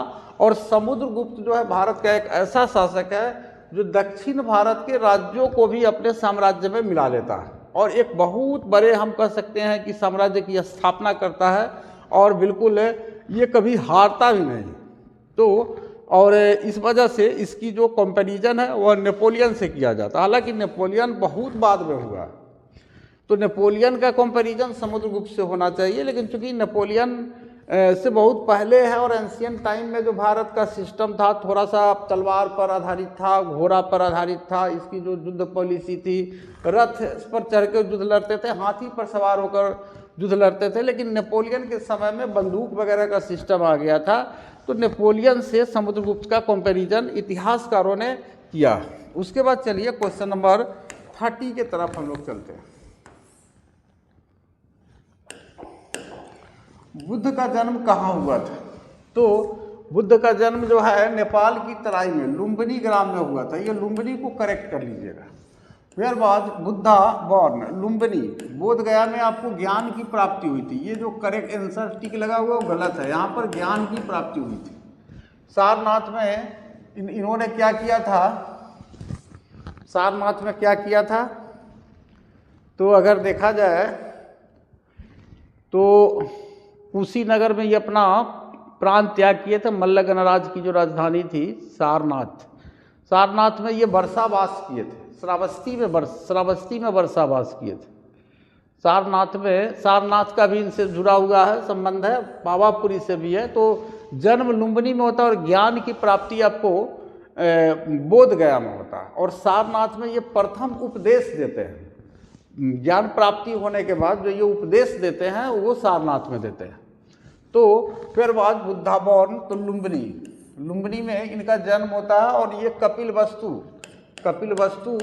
और समुद्रगुप्त जो है भारत का एक ऐसा शासक है जो दक्षिण भारत के राज्यों को भी अपने साम्राज्य में मिला लेता है और एक बहुत बड़े हम कह सकते हैं कि साम्राज्य की स्थापना करता है। और बिल्कुल ये कभी हारता भी नहीं। तो और इस वजह से इसकी जो कंपैरिजन है वह नेपोलियन से किया जाता है। हालांकि नेपोलियन बहुत बाद में हुआ, तो नेपोलियन का कंपैरिजन समुद्रगुप्त से होना चाहिए, लेकिन चूंकि नेपोलियन से बहुत पहले है और एंशियंट टाइम में जो भारत का सिस्टम था थोड़ा सा तलवार पर आधारित था, घोड़ा पर आधारित था। इसकी जो युद्ध पॉलिसी थी, रथ पर चढ़ के युद्ध लड़ते थे, हाथी पर सवार होकर युद्ध लड़ते थे। लेकिन नेपोलियन के समय में बंदूक वगैरह का सिस्टम आ गया था, तो नेपोलियन से समुद्रगुप्त का कंपैरिजन इतिहासकारों ने किया। उसके बाद चलिए क्वेश्चन नंबर 30 के तरफ हम लोग चलते हैं। बुद्ध का जन्म कहाँ हुआ था? तो बुद्ध का जन्म जो है नेपाल की तराई में लुम्बिनी ग्राम में हुआ था। ये लुम्बिनी को करेक्ट कर लीजिएगा। फिर बाद बुद्धा बॉर्न लुम्बिनी, बोध गया में आपको ज्ञान की प्राप्ति हुई थी। ये जो करेक्ट आंसर टिक लगा हुआ वो गलत है, यहाँ पर ज्ञान की प्राप्ति हुई थी। सारनाथ में इन्होंने क्या किया था? सारनाथ में क्या किया था? तो अगर देखा जाए तो कुशीनगर में ये अपना प्राण त्याग किए थे। मल्ल गणराज की जो राजधानी थी सारनाथ, सारनाथ में ये वर्षावास किए थे। श्रावस्ती में वर्षावास किए थे। सारनाथ में, सारनाथ का भी इनसे जुड़ा हुआ है, संबंध है, पावापुरी से भी है। तो जन्म लुम्बिनी में होता है और ज्ञान की प्राप्ति आपको बोध गया में होता है। और सारनाथ में ये प्रथम उपदेश देते हैं। ज्ञान प्राप्ति होने के बाद जो ये उपदेश देते हैं वो सारनाथ में देते हैं। तो फिर बाद बुद्धा बॉर्न तो लुम्बिनी में इनका जन्म होता है। और ये कपिलवस्तु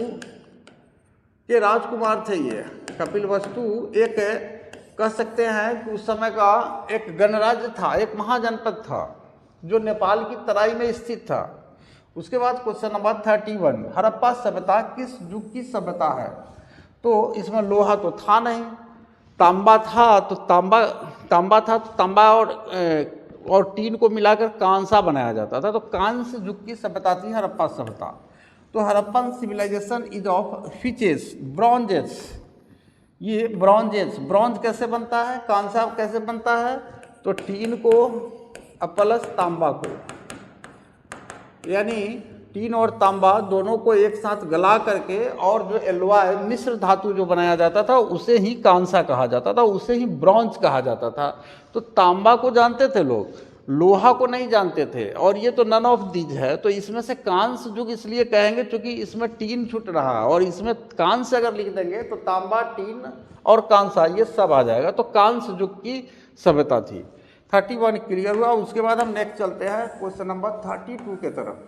के राजकुमार थे। ये कपिलवस्तु एक कह सकते हैं कि उस समय का एक गणराज्य था, एक महाजनपद था जो नेपाल की तराई में स्थित था। उसके बाद क्वेश्चन नंबर 31, हड़प्पा सभ्यता किस युग की सभ्यता है? तो इसमें लोहा तो था नहीं, तांबा था। तो तांबा और टीन को मिलाकर कांसा बनाया जाता था। तो कांस्य युग की सभ्यता थी हड़प्पा सभ्यता। तो Harappan civilization is of features bronzes. ये ब्रॉन्ज कैसे बनता है, कांसा कैसे बनता है? तो टीन को प्लस तांबा को, यानी टीन और तांबा दोनों को एक साथ गला करके और जो एलॉय मिश्र धातु जो बनाया जाता था उसे ही कांसा कहा जाता था, उसे ही ब्रॉन्ज कहा जाता था। तो तांबा को जानते थे लोग, लोहा को नहीं जानते थे। और ये तो नन ऑफ दीज है। तो इसमें से कांस्य युग इसलिए कहेंगे क्योंकि इसमें टीन छूट रहा है, और इसमें कांस्य अगर लिख देंगे तो तांबा, टीन और कांसा ये सब आ जाएगा। तो कांस्य युग की सभ्यता थी। 31 क्लियर हुआ। उसके बाद हम नेक्स्ट चलते हैं क्वेश्चन नंबर 32 के तरफ।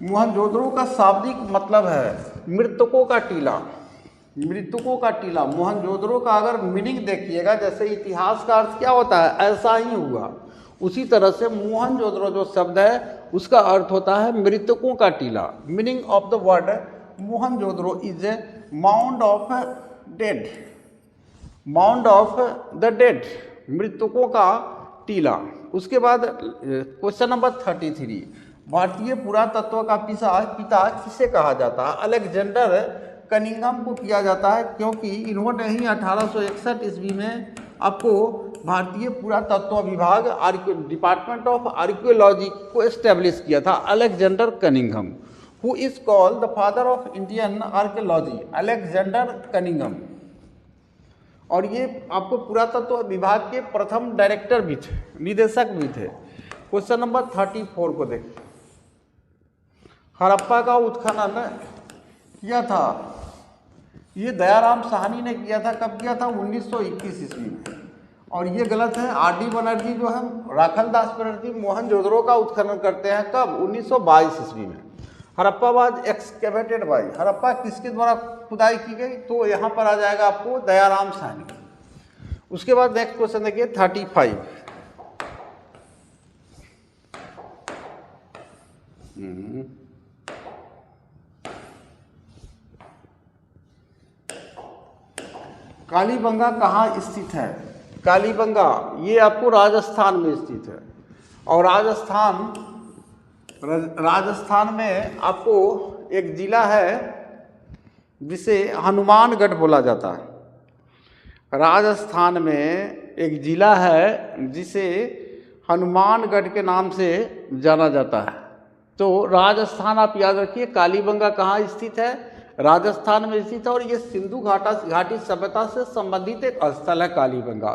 मोहनजोदड़ो का शाब्दिक मतलब है मृतकों का टीला। मृतकों का टीला, मोहनजोदड़ो का अगर मीनिंग देखिएगा, जैसे इतिहास का अर्थ क्या होता है, ऐसा ही हुआ, उसी तरह से मोहनजोदड़ो जो शब्द है उसका अर्थ होता है मृतकों का टीला। Meaning of the word Mohenjodaro is a mound of dead, mound of the dead, मृतकों का टीला। उसके बाद क्वेश्चन नंबर 33, भारतीय पुरातत्व का पिता किसे कहा जाता है? अलेक्जेंडर कनिंघम को किया जाता है, क्योंकि इन्होंने ही 1861 ईस्वी में आपको भारतीय पुरातत्व विभाग डिपार्टमेंट ऑफ आर्कियोलॉजी को एस्टेब्लिश किया था। Alexander Cunningham, who is called the father of Indian archaeology, Alexander Cunningham. और ये आपको पुरातत्व विभाग के प्रथम डायरेक्टर भी थे, निदेशक भी थे। क्वेश्चन नंबर 34 को देखिए। हड़प्पा का उत्खनन किया था, ये दयाराम साहनी ने किया था। कब किया था? 1921 ईस्वी में। और ये गलत है। आर.डी. बनर्जी जो है, राखल दास बनर्जी मोहनजोदड़ो का उत्खनन करते हैं कब? 1922 ईस्वी में। Harappa was excavated by, Harappa किसके द्वारा खुदाई की गई? तो यहाँ पर आ जाएगा आपको दयाराम साहनी। उसके बाद नेक्स्ट क्वेश्चन देखिए 35। कालीबंगा कहाँ स्थित है? कालीबंगा ये आपको राजस्थान में स्थित है। और राजस्थान में आपको एक जिला है जिसे हनुमानगढ़ बोला जाता है। राजस्थान में एक ज़िला है जिसे हनुमानगढ़ के नाम से जाना जाता है। तो राजस्थान आप याद रखिए, कालीबंगा कहाँ स्थित है? राजस्थान में स्थित है और ये सिंधु घाटी सभ्यता से संबंधित एक स्थल है Kalibangan.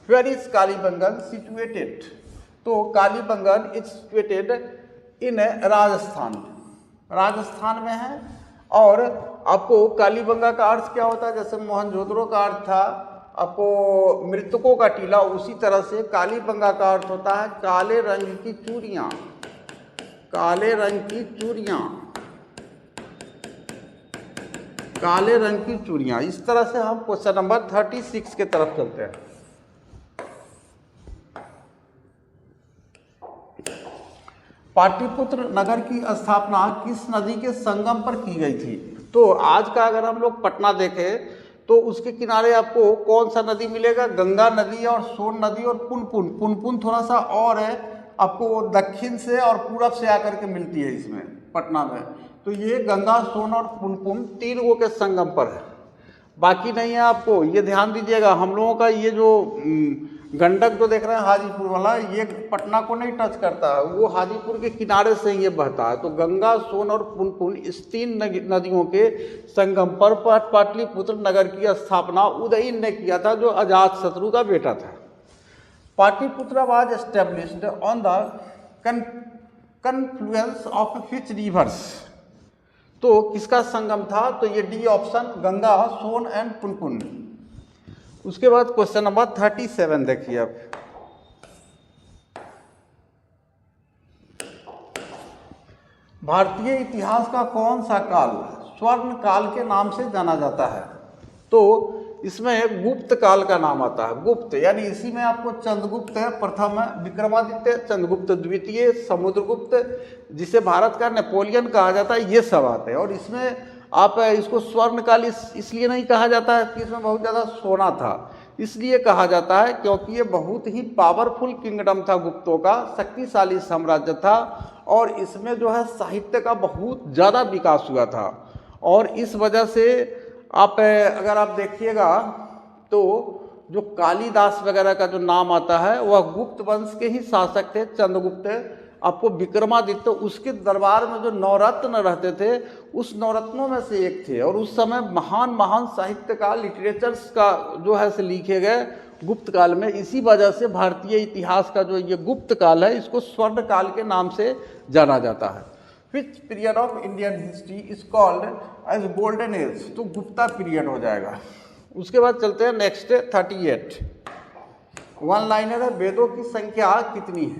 Where is Kalibangan situated? तो Kalibangan is situated in Rajasthan, Rajasthan में है। और आपको कालीबंगा का अर्थ क्या होता है? जैसे मोहनजोदड़ो का अर्थ था आपको मृतकों का टीला, उसी तरह से कालीबंगा का अर्थ होता है काले रंग की चूड़ियाँ, काले रंग की चूड़ियाँ, काले रंग की चूड़ियाँ। इस तरह से हम क्वेश्चन नंबर 36 के तरफ चलते हैं। पाटलिपुत्र नगर की स्थापना किस नदी के संगम पर की गई थी? तो आज का अगर हम लोग पटना देखें तो उसके किनारे आपको कौन सा नदी मिलेगा? गंगा नदी और सोन नदी और पुनपुन। पुनपुन थोड़ा सा और है, आपको दक्षिण से और पूरब से आकर के मिलती है इसमें पटना में। तो ये गंगा, सोन और पुनपुन तीन गो के संगम पर है, बाकी नहीं है। आपको ये ध्यान दीजिएगा, हम लोगों का ये जो गंडक जो देख रहे हैं हाजीपुर वाला, ये पटना को नहीं टच करता है, वो हाजीपुर के किनारे से ये बहता है। तो गंगा, सोन और पुनपुन इस तीन नदियों के संगम पर पाटलिपुत्र नगर की स्थापना उदयन ने किया था, जो अजातशत्रु का बेटा था। Pataliputra was established on the confluence of which rivers? तो किसका संगम था? तो ये D option, Ganga, Son and Punpun. उसके बाद क्वेश्चन नंबर 37 देखिए आप। भारतीय इतिहास का कौन सा काल स्वर्ण काल के नाम से जाना जाता है? तो इसमें गुप्त काल का नाम आता है। गुप्त यानी इसी में आपको चंद्रगुप्त है प्रथम, विक्रमादित्य, चंद्रगुप्त द्वितीय, समुद्रगुप्त, जिसे भारत का नेपोलियन कहा जाता है, ये सब आते हैं। और इसमें आप इसको स्वर्ण काल इसलिए नहीं कहा जाता है कि इसमें बहुत ज़्यादा सोना था, इसलिए कहा जाता है क्योंकि ये बहुत ही पावरफुल किंगडम था, गुप्तों का शक्तिशाली साम्राज्य था। और इसमें जो है साहित्य का बहुत ज़्यादा विकास हुआ था। और इस वजह से अगर आप देखिएगा तो जो कालिदास वगैरह का जो नाम आता है वह गुप्त वंश के ही शासक थे, चंद्रगुप्त। आपको विक्रमादित्य, उसके दरबार में जो नवरत्न रहते थे उस नवरत्नों में से एक थे। और उस समय महान महान साहित्य का, लिटरेचर्स का जो है से लिखे गए गुप्त काल में। इसी वजह से भारतीय इतिहास का जो ये गुप्त काल है इसको स्वर्ण काल के नाम से जाना जाता है। Which period of Indian history is called as golden age? तो गुप्ता पीरियड हो जाएगा। उसके बाद चलते हैं नेक्स्ट 38। वन लाइनर है, वेदों की संख्या कितनी है?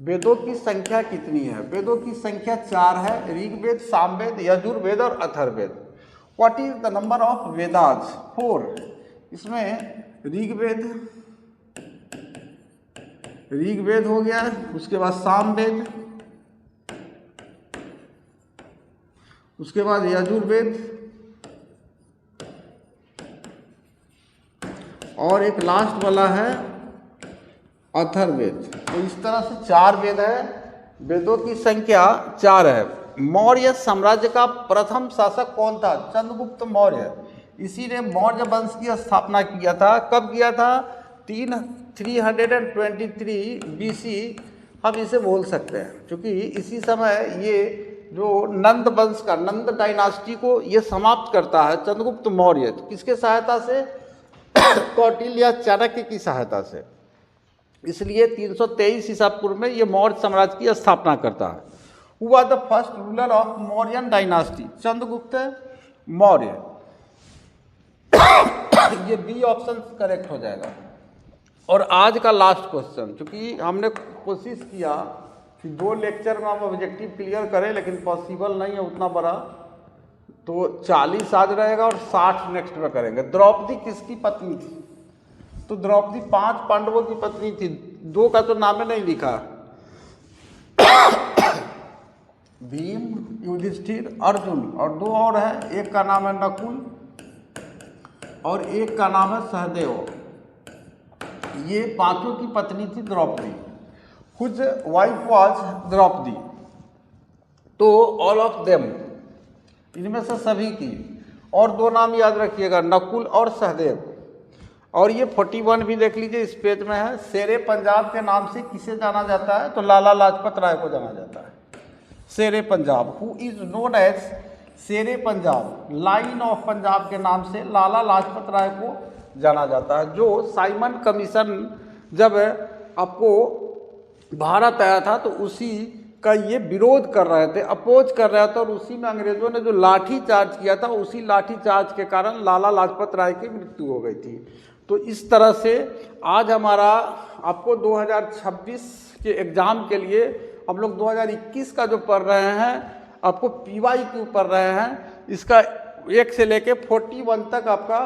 वेदों की संख्या कितनी है? वेदों की संख्या 4 है, ऋग्वेद, सामवेद, यजुर्वेद और Atharvaveda. What is the number of Vedas? 4। इसमें ऋग्वेद हो गया, उसके बाद सामवेद, उसके बाद यजुर्वेद और एक लास्ट वाला है अथर्ववेद। तो इस तरह से 4 वेद है, वेदों की संख्या 4 है। मौर्य साम्राज्य का प्रथम शासक कौन था? चंद्रगुप्त मौर्य। इसी ने मौर्य वंश की स्थापना किया था। कब किया था? 323 BC हम इसे बोल सकते हैं, क्योंकि इसी समय ये जो नंद वंश का, नंद डायनास्टी को ये समाप्त करता है चंद्रगुप्त मौर्य। किसके सहायता से? कौटिल्य या चाणक्य की सहायता से। इसलिए 323 ईसा पूर्व में ये मौर्य साम्राज्य की स्थापना करता है। Who was the first ruler of Mauryan dynasty? Chandragupta Maurya. ये बी ऑप्शन करेक्ट हो जाएगा। और आज का लास्ट क्वेश्चन, क्योंकि हमने कोशिश किया कि 2 लेक्चर में हम ऑब्जेक्टिव क्लियर करें, लेकिन पॉसिबल नहीं है उतना बड़ा, तो 40 आज रहेगा और 60 नेक्स्ट में करेंगे। द्रौपदी किसकी पत्नी थी? तो द्रौपदी 5 पांडवों की पत्नी थी, 2 का तो नाम नहीं लिखा। भीम, युधिष्ठिर, अर्जुन और 2 और है। एक का नाम है नकुल और एक का नाम है सहदेव। ये 5 की पत्नी थी Draupadi. Whose wife was Draupadi? तो ऑल ऑफ देम, इनमें से सभी की। और 2 नाम याद रखिएगा, नकुल और सहदेव। और ये 41 भी देख लीजिए, इस पेज में है, शेरे पंजाब के नाम से किसे जाना जाता है, तो लाला लाजपत राय को जाना जाता है। Shere Punjab, who is known as Shere Punjab, line of Punjab के नाम से लाला लाजपत राय को जाना जाता है। जो साइमन कमीशन जब आपको भारत आया था तो उसी का ये विरोध कर रहे थे, अपोज कर रहे थे, और उसी में अंग्रेजों ने जो लाठी चार्ज किया था, उसी लाठी चार्ज के कारण लाला लाजपत राय की मृत्यु हो गई थी। तो इस तरह से आज हमारा आपको 2026 के एग्ज़ाम के लिए हम लोग 2021 का जो पढ़ रहे हैं, आपको PYQ पढ़ रहे हैं, इसका 1 से लेके 41 तक आपका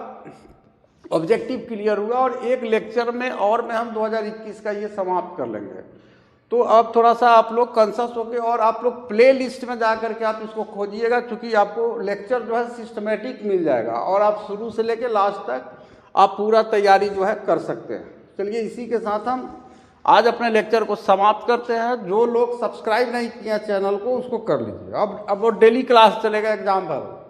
ऑब्जेक्टिव क्लियर हुआ, और एक लेक्चर में और में हम 2021 का ये समाप्त कर लेंगे। तो अब थोड़ा सा आप लोग कंसस होके, और आप लोग प्ले लिस्ट में जा करके आप इसको खोजिएगा, क्योंकि आपको लेक्चर जो है सिस्टमेटिक मिल जाएगा, और आप शुरू से लेके लास्ट तक आप पूरा तैयारी जो है कर सकते हैं। चलिए इसी के साथ हम आज अपने लेक्चर को समाप्त करते हैं। जो लोग सब्सक्राइब नहीं किए चैनल को, उसको कर लीजिए। अब वो डेली क्लास चलेगा एग्जाम भर।